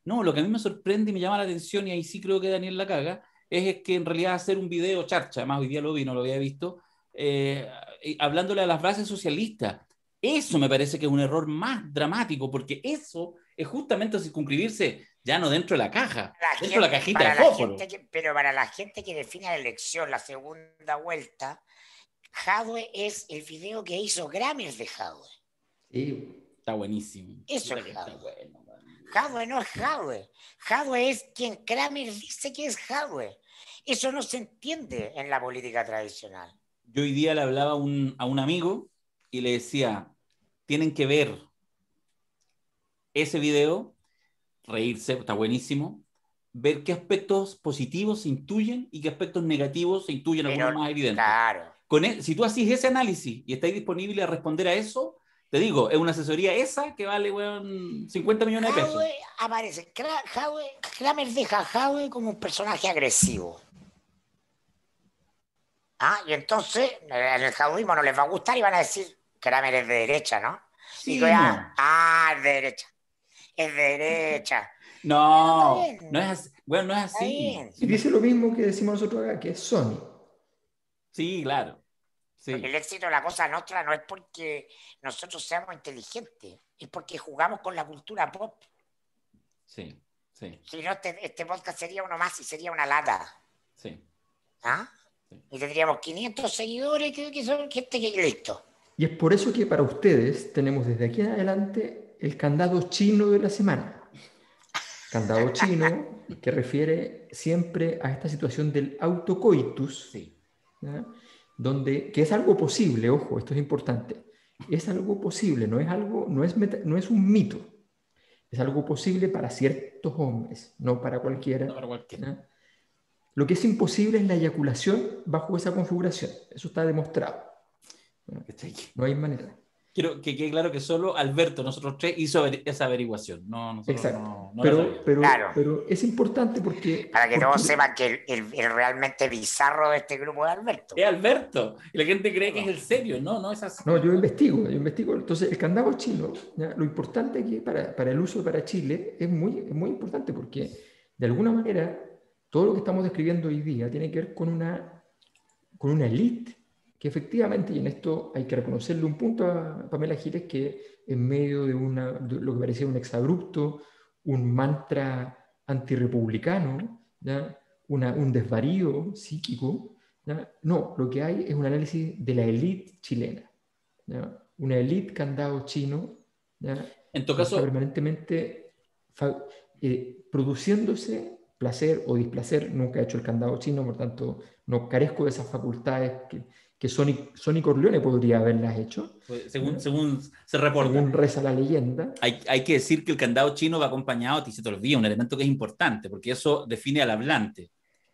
No, lo que a mí me sorprende y me llama la atención, y ahí sí creo que Daniel la caga, es que en realidad hacer un video charcha, además hoy día lo vi, no lo había visto, hablándole a las bases socialistas. Eso me parece que es un error más dramático, porque eso es justamente circunscribirse ya no dentro de la caja, dentro de la cajita de fósforo. Pero para la gente que define la elección, la segunda vuelta, Jadwe es el video que hizo Grammer de Jadwe. Sí. Está buenísimo. Eso es Jadwe. Jadwe no es Jadwe. Jadwe es quien Kramer dice que es Jadwe. Eso no se entiende en la política tradicional. Yo hoy día le hablaba a un amigo y le decía, tienen que ver ese video, reírse, está buenísimo, ver qué aspectos positivos se intuyen y qué aspectos negativos se intuyen, algunos más evidentes. Claro. Si tú haces ese análisis y estáis disponible a responder a eso, te digo, es una asesoría esa que vale, weón, 50 millones de pesos. Aparece, Kramer deja a Jadwe como un personaje agresivo. Y entonces en el jadwismo no les va a gustar y van a decir, Kramer es de derecha, ¿no? Sí, y no. Es de derecha. Es de derecha. No es así. Bueno, no es así. Y dice lo mismo que decimos nosotros acá, que es Sony. Sí, claro. Sí. El éxito de la cosa nuestra no es porque nosotros seamos inteligentes, es porque jugamos con la cultura pop. Sí, sí. Si no, este podcast sería uno más y sería una lata. Sí. Sí. Y tendríamos 500 seguidores que son gente que listo. Y es por eso que para ustedes tenemos desde aquí en adelante el candado chino de la semana. Candado chino que refiere siempre a esta situación del autocoitus, sí. Que es algo posible, ojo, esto es importante, es algo posible, no es un mito, es algo posible para ciertos hombres, no para cualquiera. No para cualquiera. Lo que es imposible es la eyaculación bajo esa configuración, eso está demostrado. No hay manera. Quiero que quede claro que solo Alberto, nosotros tres, hizo esa averiguación. No, nosotros Exacto. no lo sabíamos. Claro. Pero es importante porque... Para que todos sepan que el realmente bizarro de este grupo es Alberto. Es Alberto. Y la gente cree que es el serio. No es así. No, yo investigo. Entonces, el candado chino, ¿ya? Lo importante que para el uso para Chile es muy importante porque, de alguna manera, todo lo que estamos describiendo hoy día tiene que ver con una élite que efectivamente, y en esto hay que reconocerle un punto a Pamela Giles, que en medio de lo que parecía un exabrupto, un mantra antirrepublicano, ¿ya? Un desvarío psíquico, ¿ya? No, lo que hay es un análisis de la élite chilena, ¿ya? Una élite candado chino, ¿ya? En todo que caso, está permanentemente produciéndose placer o displacer. Nunca he hecho el candado chino, por tanto no carezco de esas facultades que Sonny Corleone podría haberlas hecho. según se reporta. Según reza la leyenda. Hay que decir que el candado chino va acompañado, y se te olvida, un elemento que es importante, porque eso define al hablante.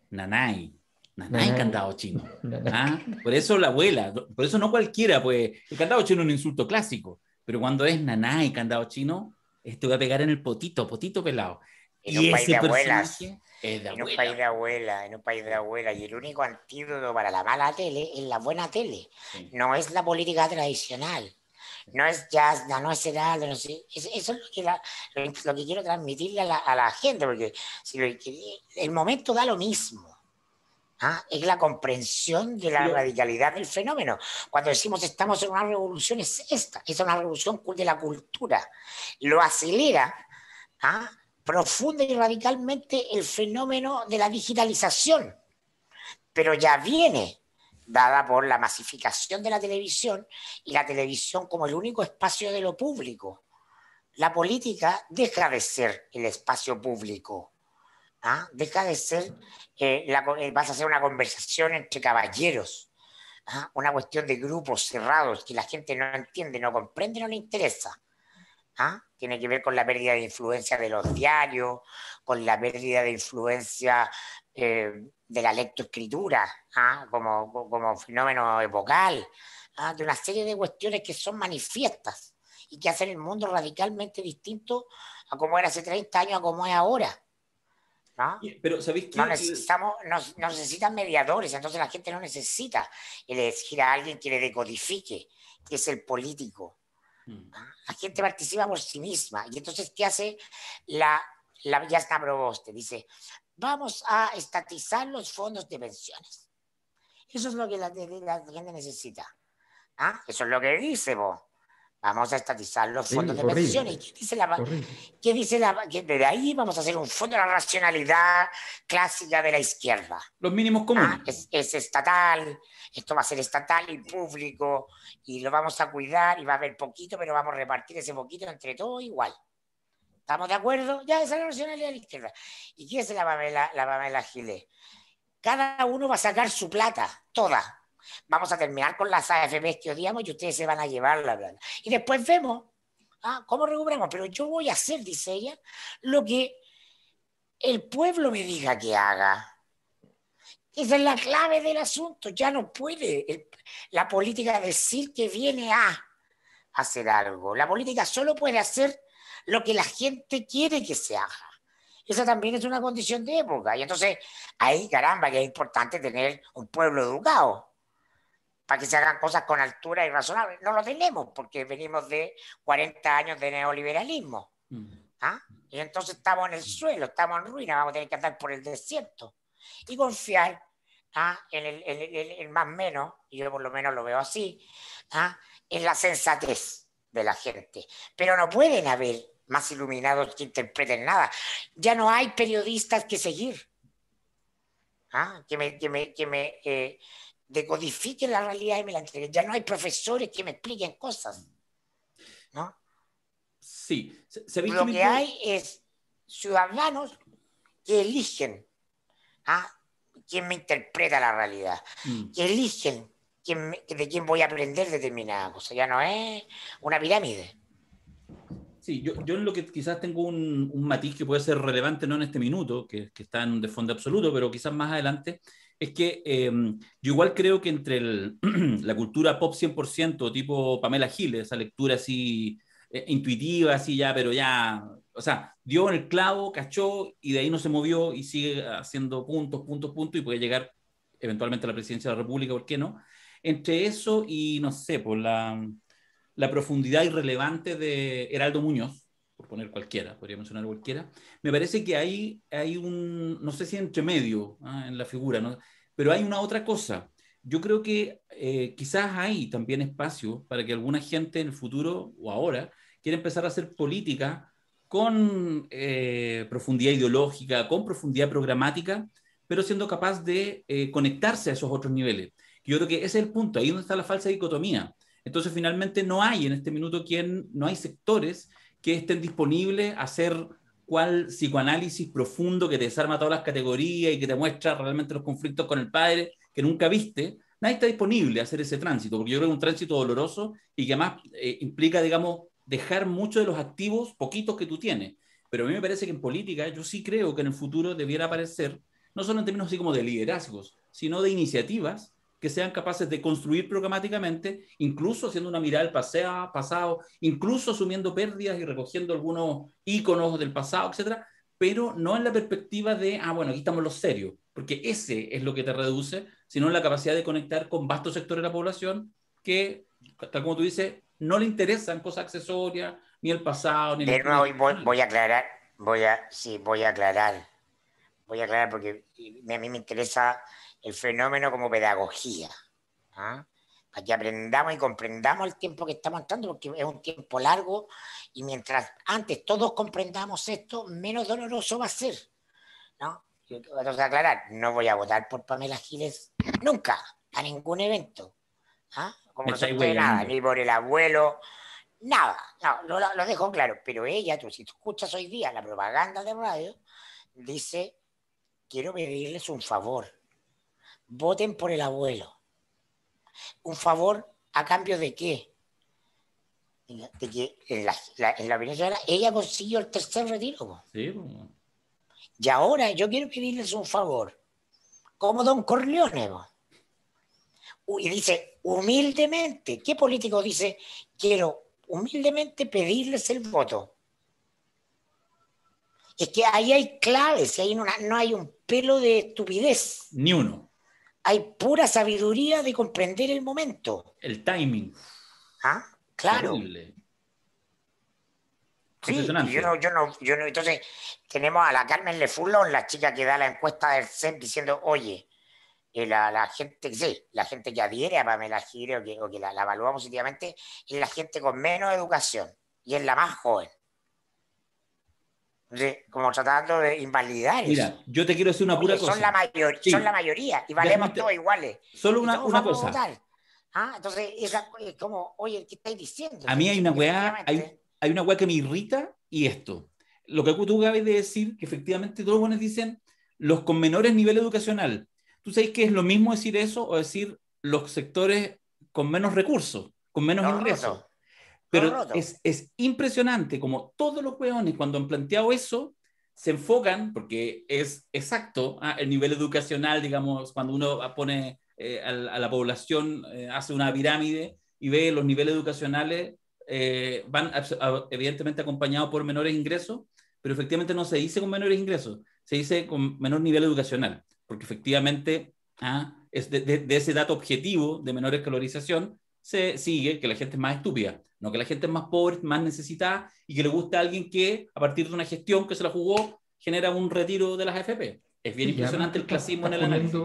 Nanay, candado chino. ¿Ah? Por eso la abuela, por eso no cualquiera, pues el candado chino es un insulto clásico, pero cuando es nanay, candado chino, esto va a pegar en el potito pelado. En un país de abuelas. En un país de abuelas, y el único antídoto para la mala tele es la buena tele. Sí. No es la política tradicional, no es jazz, no es heraldo, no sé. Eso es lo que quiero transmitirle a la gente, porque el momento da lo mismo. Es la comprensión de la radicalidad del fenómeno. Cuando decimos estamos en una revolución, es una revolución de la cultura. Lo acelera, profunda y radicalmente el fenómeno de la digitalización, pero ya viene dada por la masificación de la televisión, y la televisión como el único espacio de lo público. La política deja de ser el espacio público, deja de ser, vas a hacer una conversación entre caballeros, una cuestión de grupos cerrados que la gente no entiende, no comprende, no le interesa. Tiene que ver con la pérdida de influencia de los diarios, con la pérdida de influencia de la lectoescritura, como fenómeno epocal, de una serie de cuestiones que son manifiestas y que hacen el mundo radicalmente distinto a como era hace 30 años a como es ahora. ¿No? Pero ¿sabéis qué? No necesitan mediadores, entonces la gente no necesita elegir a alguien que le decodifique, que es el político. La gente participa por sí misma. Y entonces, ¿qué hace la Jasna Proboste? Dice, vamos a estatizar los fondos de pensiones. Eso es lo que la gente necesita. Eso es lo que dice vos. Vamos a estatizar los fondos de pensiones. ¿Qué dice que de ahí vamos a hacer un fondo de la racionalidad clásica de la izquierda? Los mínimos comunes. Es estatal, esto va a ser estatal y público, y lo vamos a cuidar, y va a haber poquito, pero vamos a repartir ese poquito entre todos igual. ¿Estamos de acuerdo? Ya, esa es la racionalidad de la izquierda. ¿Y qué es la Pamela Giles? Cada uno va a sacar su plata, toda. Vamos a terminar con las AFPs que odiamos y ustedes se van a llevar la plata. Y después vemos cómo recuperamos. Pero yo voy a hacer, dice ella, lo que el pueblo me diga que haga. Esa es la clave del asunto. Ya no puede la política decir que viene a hacer algo. La política solo puede hacer lo que la gente quiere que se haga. Esa también es una condición de época. Y entonces, ahí, caramba, que es importante tener un pueblo educado para que se hagan cosas con altura y razonable. No lo tenemos porque venimos de 40 años de neoliberalismo. Y entonces estamos en el suelo, estamos en ruina, vamos a tener que andar por el desierto y confiar en el más menos, y yo por lo menos lo veo así, en la sensatez de la gente. Pero no pueden haber más iluminados que interpreten nada. Ya no hay periodistas que seguir, que me decodifiquen la realidad y me la entreguen. Ya no hay profesores que me expliquen cosas, ¿no? Sí. Lo que hay es ciudadanos que eligen quién me interpreta la realidad, que eligen de quién voy a aprender determinada cosa. Ya no es una pirámide. Sí, yo en lo que quizás tengo un matiz que puede ser relevante, no en este minuto, que está en un desfondo absoluto, pero quizás más adelante, Es que yo igual creo que entre la cultura pop 100%, tipo Pamela Giles, esa lectura así intuitiva, así ya, pero ya, o sea, dio en el clavo, cachó y de ahí no se movió y sigue haciendo puntos, puntos, puntos y puede llegar eventualmente a la presidencia de la República, ¿por qué no? Entre eso y, no sé, por la profundidad irrelevante de Heraldo Muñoz, por poner cualquiera, podría mencionar cualquiera, me parece que hay un, no sé si entre medio en la figura, ¿no? Pero hay una otra cosa. Yo creo que quizás hay también espacio para que alguna gente en el futuro o ahora quiera empezar a hacer política con profundidad ideológica, con profundidad programática, pero siendo capaz de conectarse a esos otros niveles. Yo creo que ese es el punto, ahí donde está la falsa dicotomía. Entonces, finalmente, no hay en este minuto no hay sectores que estén disponibles a hacer cuál psicoanálisis profundo que te desarma todas las categorías y que te muestra realmente los conflictos con el padre que nunca viste. Nadie está disponible a hacer ese tránsito, porque yo creo que es un tránsito doloroso y que además implica, digamos, dejar muchos de los activos, poquitos que tú tienes. Pero a mí me parece que en política yo sí creo que en el futuro debiera aparecer, no solo en términos así como de liderazgos, sino de iniciativas que sean capaces de construir programáticamente, incluso haciendo una mirada al pasado, incluso asumiendo pérdidas y recogiendo algunos íconos del pasado, etcétera, pero no en la perspectiva de, bueno, aquí estamos los serios, porque ese es lo que te reduce, sino en la capacidad de conectar con vastos sectores de la población que, tal como tú dices, no le interesan cosas accesorias, ni el pasado, ni De nuevo, voy a aclarar, voy a aclarar porque a mí me interesa el fenómeno como pedagogía, ¿ah? Para que aprendamos y comprendamos el tiempo que estamos entrando, porque es un tiempo largo y mientras antes todos comprendamos esto, menos doloroso va a ser, ¿no? Entonces, aclarar, no voy a votar por Pamela Giles nunca, a ningún evento, ¿ah? Como no se puede nada, ni por el abuelo, nada, no, lo dejo claro, pero ella, si tú escuchas hoy día la propaganda de radio, dice, quiero pedirles un favor, voten por el abuelo. ¿Un favor a cambio de qué? De que en la opinión ella consiguió el tercer retiro. Sí. Y ahora yo quiero pedirles un favor, como Don Corleone. Y dice, humildemente, ¿qué político dice, quiero humildemente pedirles el voto? Es que ahí hay claves, ahí no hay un pelo de estupidez. Ni uno. Hay pura sabiduría de comprender el momento. El timing. ¿Ah? Claro. Terrible. Sí, yo no. Entonces, tenemos a la Carmen Lefulón, la chica que da la encuesta del CEP, diciendo, oye, la gente que adhiere a Pamela Giles o que la evalúa positivamente es la gente con menos educación y es la más joven. Entonces, como tratando de invalidar eso. Mira, yo te quiero decir una pura cosa. Son la mayoría y valemos todos iguales. Solo una cosa. Entonces, esa es como, oye, ¿qué estáis diciendo? A mí hay una weá, hay una weá que me irrita y esto. Lo que tú acabas de decir, que efectivamente todos los buenos dicen los con menores nivel educacional. ¿Tú sabes que es lo mismo decir eso o decir los sectores con menos recursos, con menos ingresos? Pero es impresionante como todos los weones cuando han planteado eso se enfocan, porque es exacto, el nivel educacional, digamos, cuando uno pone a la población, hace una pirámide y ve los niveles educacionales, van evidentemente acompañados por menores ingresos, pero efectivamente no se dice con menores ingresos, se dice con menor nivel educacional, porque efectivamente es de ese dato objetivo de menor escolarización se sigue que la gente es más estúpida, no que la gente es más pobre, más necesitada y que le gusta a alguien que a partir de una gestión que se la jugó genera un retiro de las AFP. Es bien impresionante el clasismo en el análisis.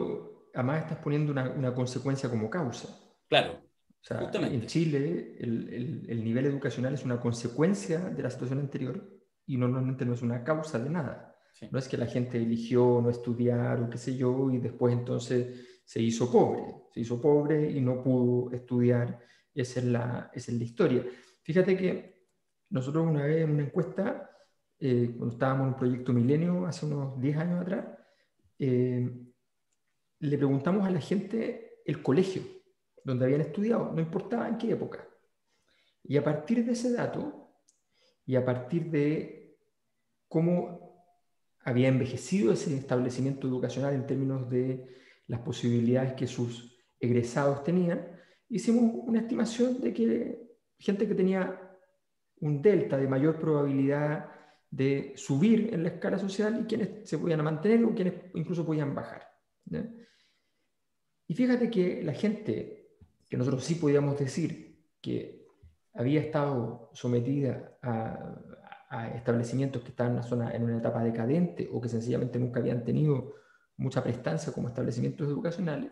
Además estás poniendo una consecuencia como causa. Claro. O sea, en Chile el nivel educacional es una consecuencia de la situación anterior y normalmente no es una causa de nada. Sí. No es que la gente eligió no estudiar o qué sé yo y después entonces se hizo pobre y no pudo estudiar. Esa es la historia. Fíjate que nosotros una vez en una encuesta, cuando estábamos en un proyecto Milenio hace unos 10 años atrás, le preguntamos a la gente el colegio donde habían estudiado, no importaba en qué época. Y a partir de ese dato, y a partir de cómo había envejecido ese establecimiento educacional en términos de las posibilidades que sus egresados tenían, hicimos una estimación de que gente que tenía un delta de mayor probabilidad de subir en la escala social y quienes se podían mantener o quienes incluso podían bajar, ¿ya? Y fíjate que la gente que nosotros sí podíamos decir que había estado sometida a establecimientos que estaban en una zona, en una etapa decadente, o que sencillamente nunca habían tenido mucha prestancia como establecimientos educacionales,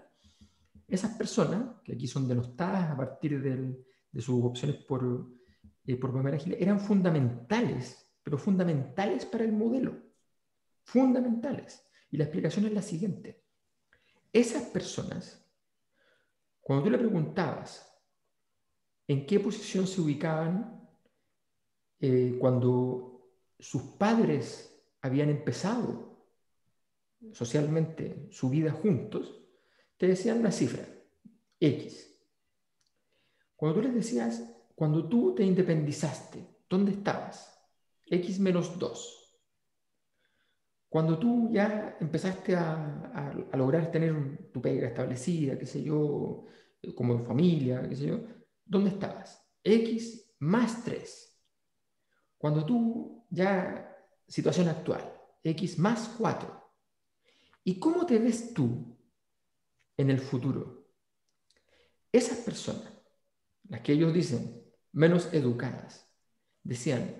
esas personas, que aquí son denostadas a partir de sus opciones por Pamela Giles, eran fundamentales, pero fundamentales para el modelo. Fundamentales. Y la explicación es la siguiente. Esas personas, cuando tú le preguntabas en qué posición se ubicaban cuando sus padres habían empezado socialmente su vida juntos, te decían una cifra, X. Cuando tú les decías, cuando tú te independizaste, ¿dónde estabas? X menos 2. Cuando tú ya empezaste a lograr tener tu pega establecida, qué sé yo, como familia, qué sé yo, ¿dónde estabas? X más 3. Cuando tú ya, situación actual, X más 4. ¿Y cómo te ves tú en el futuro? Esas personas, las que ellos dicen menos educadas, decían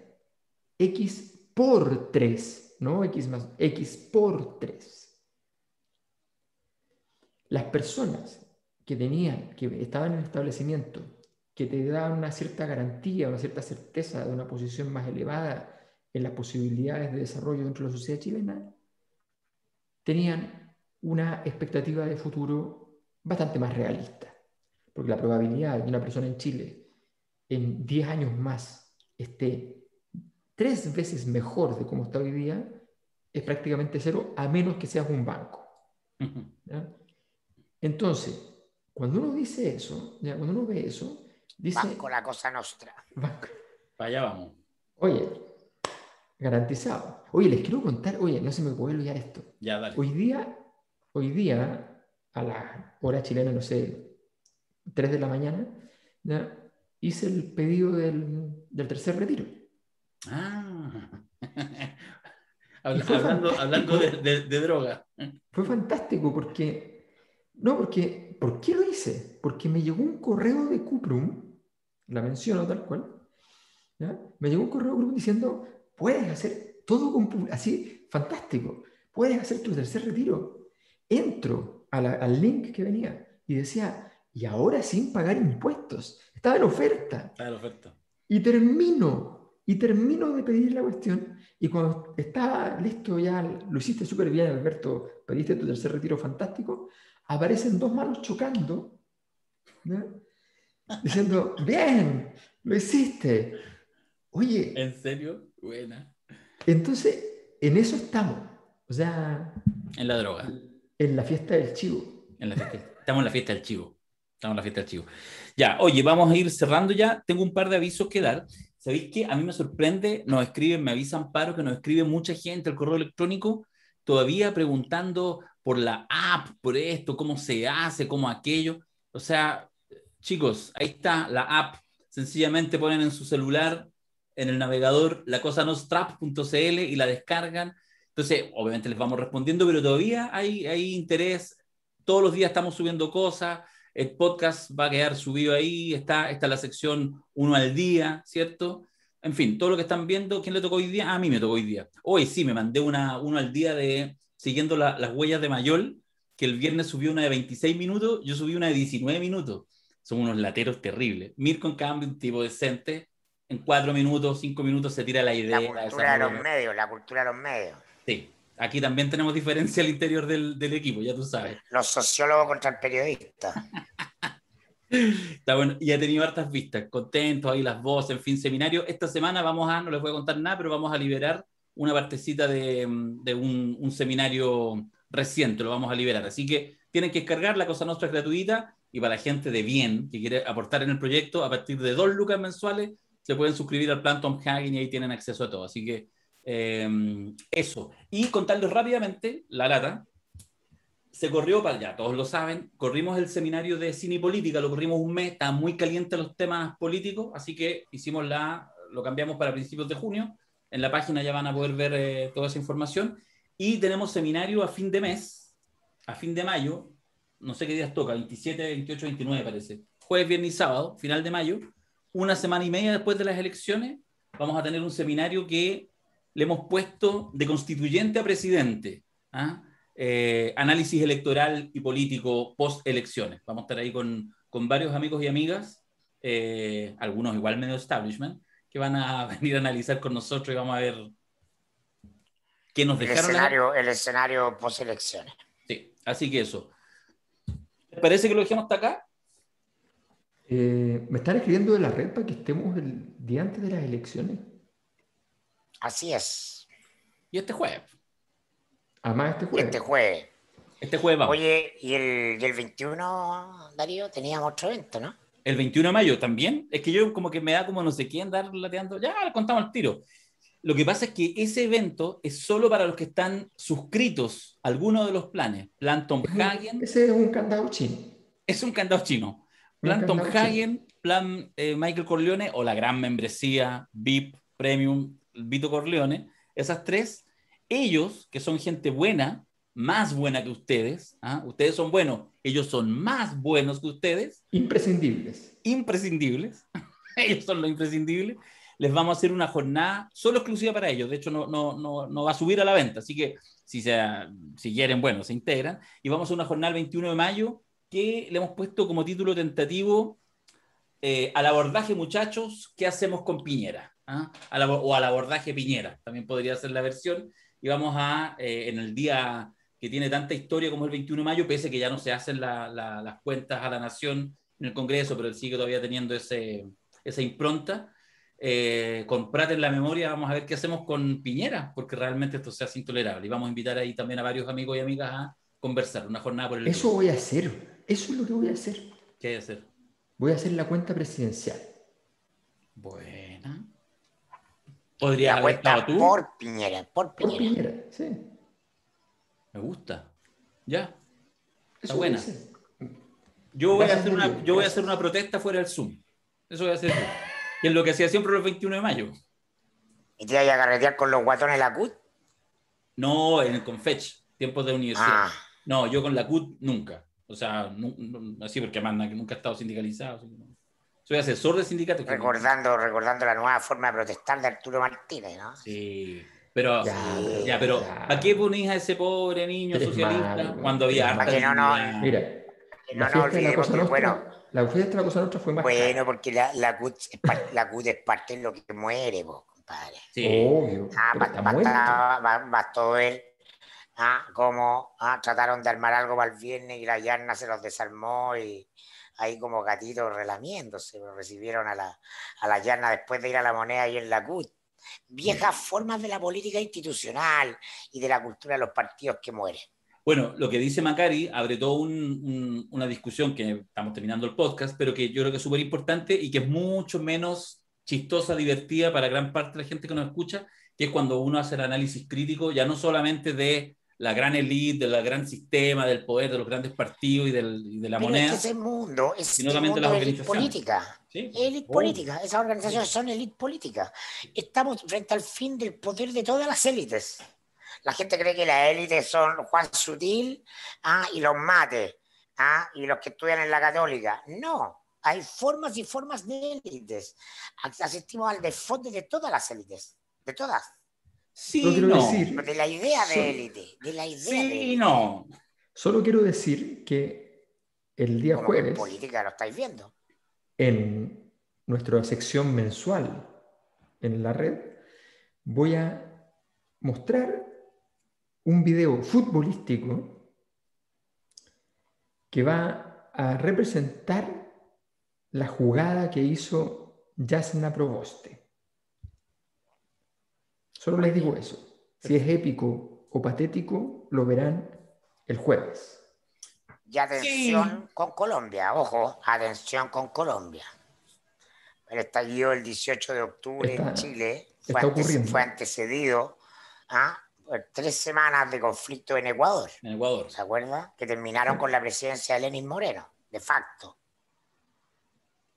X por 3, no X más, X por 3. Las personas que estaban en el establecimiento, que te daban una cierta garantía, una cierta certeza de una posición más elevada en las posibilidades de desarrollo dentro de la sociedad chilena, tenían una expectativa de futuro bastante más realista. Porque la probabilidad de que una persona en Chile en 10 años más esté 3 veces mejor de cómo está hoy día es prácticamente cero, a menos que seas un banco. ¿Ya? Entonces, cuando uno dice eso, ¿ya? Cuando uno ve eso, dice... Banco la cosa nostra. Banco. Para allá vamos. Oye, garantizado. Oye, les quiero contar, oye, no se me puede olvidar esto. Ya, dale. Hoy día, a la hora chilena, no sé, 3 de la mañana, ¿ya? Hice el pedido del tercer retiro. Ah. Hablando de droga. Fue fantástico porque... No, porque... ¿Por qué lo hice? Porque me llegó un correo de Cuprum, la menciono tal cual, ¿ya? Me llegó un correo de Cuprum diciendo, puedes hacer todo así, fantástico, puedes hacer tu tercer retiro. Entro al link que venía y decía, y ahora sin pagar impuestos. Estaba en oferta. Estaba en oferta. Y termino de pedir la cuestión, y cuando estaba listo ya, lo hiciste súper bien, Alberto, pediste tu tercer retiro fantástico, aparecen 2 manos chocando, ¿no? Diciendo, bien, lo hiciste. Oye. ¿En serio? Buena. Entonces, en eso estamos. O sea... En la droga. En la fiesta del chivo. Estamos en la fiesta del chivo. Ya, oye, vamos a ir cerrando ya. Tengo un par de avisos que dar. ¿Sabéis qué? A mí me sorprende, me avisa Amparo que nos escribe mucha gente al correo electrónico todavía preguntando por la app, por esto, cómo se hace, cómo aquello. O sea, chicos, ahí está la app. Sencillamente ponen en su celular, en el navegador, lacosanostrap.cl y la descargan. Entonces, obviamente les vamos respondiendo, pero todavía hay interés. Todos los días estamos subiendo cosas. El podcast va a quedar subido ahí. Está la sección 1 al día, ¿cierto? En fin, todo lo que están viendo. ¿Quién le tocó hoy día? A mí me tocó hoy día. Hoy sí, me mandé 1 al día siguiendo las huellas de Mayol, que el viernes subió una de 26 minutos, yo subí una de 19 minutos. Son unos lateros terribles. Mirko, en cambio, un tipo decente, en 4 minutos, 5 minutos se tira la idea. La cultura de los medios. Sí, aquí también tenemos diferencia al interior del equipo, ya tú sabes. Los sociólogos contra el periodista. Está bueno, y ha tenido hartas vistas, contentos ahí las voces, en fin, seminario. Esta semana no les voy a contar nada, pero vamos a liberar una partecita de un seminario reciente, lo vamos a liberar. Así que tienen que descargar, La Cosa Nostra es gratuita, y para la gente de bien que quiere aportar en el proyecto, a partir de 2 lucas mensuales, se pueden suscribir al plan Tom Hagen y ahí tienen acceso a todo. Así que eso. Y contarles rápidamente, la lata, se corrió, ya todos lo saben, corrimos el seminario de cine y política, lo corrimos un mes, estaban muy calientes los temas políticos, así que lo cambiamos para principios de junio. En la página ya van a poder ver toda esa información. Y tenemos seminario a fin de mes, a fin de mayo, no sé qué días toca, 27, 28, 29 parece. Jueves, viernes y sábado, final de mayo, una semana y media después de las elecciones, vamos a tener un seminario que le hemos puesto de constituyente a presidente. ¿Ah? Análisis electoral y político post-elecciones. Vamos a estar ahí con varios amigos y amigas, algunos igual medio establishment, que van a venir a analizar con nosotros y vamos a ver qué nos dejaron. El escenario post-elecciones. Sí, así que eso. ¿Te parece que lo dejemos hasta acá? Me están escribiendo de la red para que estemos el día antes de las elecciones. Así es. Y este jueves. Además, Este jueves vamos. Oye, ¿y el 21, Darío? Teníamos otro evento, ¿no? El 21 de mayo también. Es que yo como que me da como no sé quién andar lateando. Ya, le contamos el tiro. Lo que pasa es que ese evento es solo para los que están suscritos a alguno de los planes. Plan Tom Hagen. Ese es un candado chino. Es un candado chino. Plan Tom Hagen, plan Michael Corleone o la gran membresía VIP, Premium, Vito Corleone. Esas tres. Ellos, que son gente buena, más buena que ustedes, ¿ah? Ustedes son buenos, ellos son más buenos que ustedes. Imprescindibles. Ellos son los imprescindibles. Les vamos a hacer una jornada solo exclusiva para ellos. De hecho, no va a subir a la venta. Así que si quieren, bueno, se integran. Y vamos a hacer una jornada el 21 de mayo que le hemos puesto como título tentativo al abordaje, muchachos, ¿qué hacemos con Piñera? ¿Ah? O al abordaje Piñera. También podría ser la versión. Y vamos en el día que tiene tanta historia como el 21 de mayo, pese que ya no se hacen las cuentas a la nación en el Congreso, pero él sigue todavía teniendo esa impronta. Con Prat en la memoria, vamos a ver qué hacemos con Piñera, porque realmente esto se hace intolerable. Y vamos a invitar ahí también a varios amigos y amigas a conversar, una jornada por el... Eso voy a hacer, eso es lo que voy a hacer. ¿Qué hay que hacer? Voy a hacer la cuenta presidencial. Buena. ¿Podrías haber estado tú? Por Piñera. Por Piñera, sí. Me gusta. Ya. Está eso buena. Yo voy a hacer una protesta fuera del Zoom. Eso voy a hacer yo. Y es lo que hacía siempre los 21 de mayo. ¿Y te ibas a carretear con los guatones de la CUT? No, en el Confech, tiempos de universidad. No, yo con la CUT nunca. O sea, así porque además nunca he estado sindicalizado. Así, no. Soy asesor de sindicatos. Recordando la nueva forma de protestar de Arturo Martínez, ¿no? Sí. Pero, pero ¿para qué ponís a ese pobre niño socialista cuando había harta? Mira, la fiesta de la Cosa Nostra fue más bueno, porque la CUT es parte de lo que muere, vos, compadre. Sí. Obvio. Bastó ver cómo trataron de armar algo para el viernes y la Yarna se los desarmó y ahí como gatitos relamiéndose, recibieron a la Yarna después de ir a la Moneda y en la CUT. Viejas formas de la política institucional y de la cultura de los partidos que mueren. Bueno, lo que dice Macari abre toda una discusión que estamos terminando el podcast, pero que yo creo que es súper importante y que es mucho menos chistosa, divertida para gran parte de la gente que nos escucha, que es cuando uno hace el análisis crítico, ya no solamente de la gran élite, del gran sistema, del poder, de los grandes partidos y de la moneda. Es ese mundo, sino también de las élite política. ¿Sí? Élite política. Esas organizaciones son élite política. Estamos frente al fin del poder de todas las élites. La gente cree que las élites son Juan Sutil y los mates y los que estudian en la Católica. No, hay formas y formas de élites. Asistimos al desfonde de todas las élites, de todas. Sí, no. De la idea de élite, de la idea sí, de élite. No. Solo quiero decir que el día jueves, en política lo estáis viendo, en nuestra sección mensual en la red, voy a mostrar un video futbolístico que va a representar la jugada que hizo Jasna Proboste. Solo les digo eso. Si es épico o patético, lo verán el jueves. Y atención con Colombia, ojo, atención con Colombia. El estallido del 18 de octubre en Chile fue antecedido 3 semanas de conflicto en Ecuador. En Ecuador. ¿Se acuerda? Que terminaron con la presidencia de Lenín Moreno, de facto.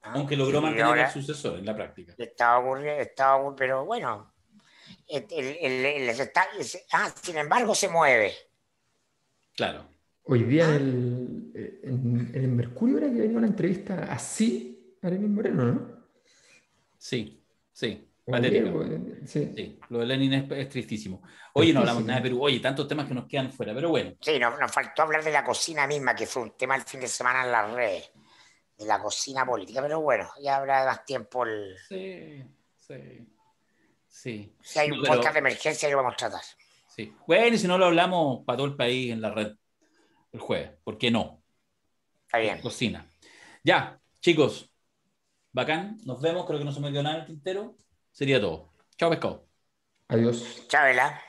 Aunque logró mantener al sucesor en la práctica. Estaba ocurriendo, pero bueno, sin embargo se mueve. Claro. Hoy día en el Mercurio era que venía una entrevista así a Lenín Moreno, ¿no? Sí. Patética. Sí, lo de Lenin es tristísimo. Oye, no hablamos nada de Perú. Oye, tantos temas que nos quedan fuera, pero bueno. Sí, nos faltó hablar de la cocina misma, que fue un tema el fin de semana en las redes, de la cocina política, pero bueno, ya habrá más tiempo. Sí. Si hay un podcast de emergencia, lo vamos a tratar. Sí. Bueno, y si no lo hablamos para todo el país en la red el jueves, ¿por qué no? Está bien. Cocina. Ya, chicos, bacán, nos vemos, creo que no se me quedó nada en el tintero. Sería todo. Chao, pescado. Adiós. Chao, Vela.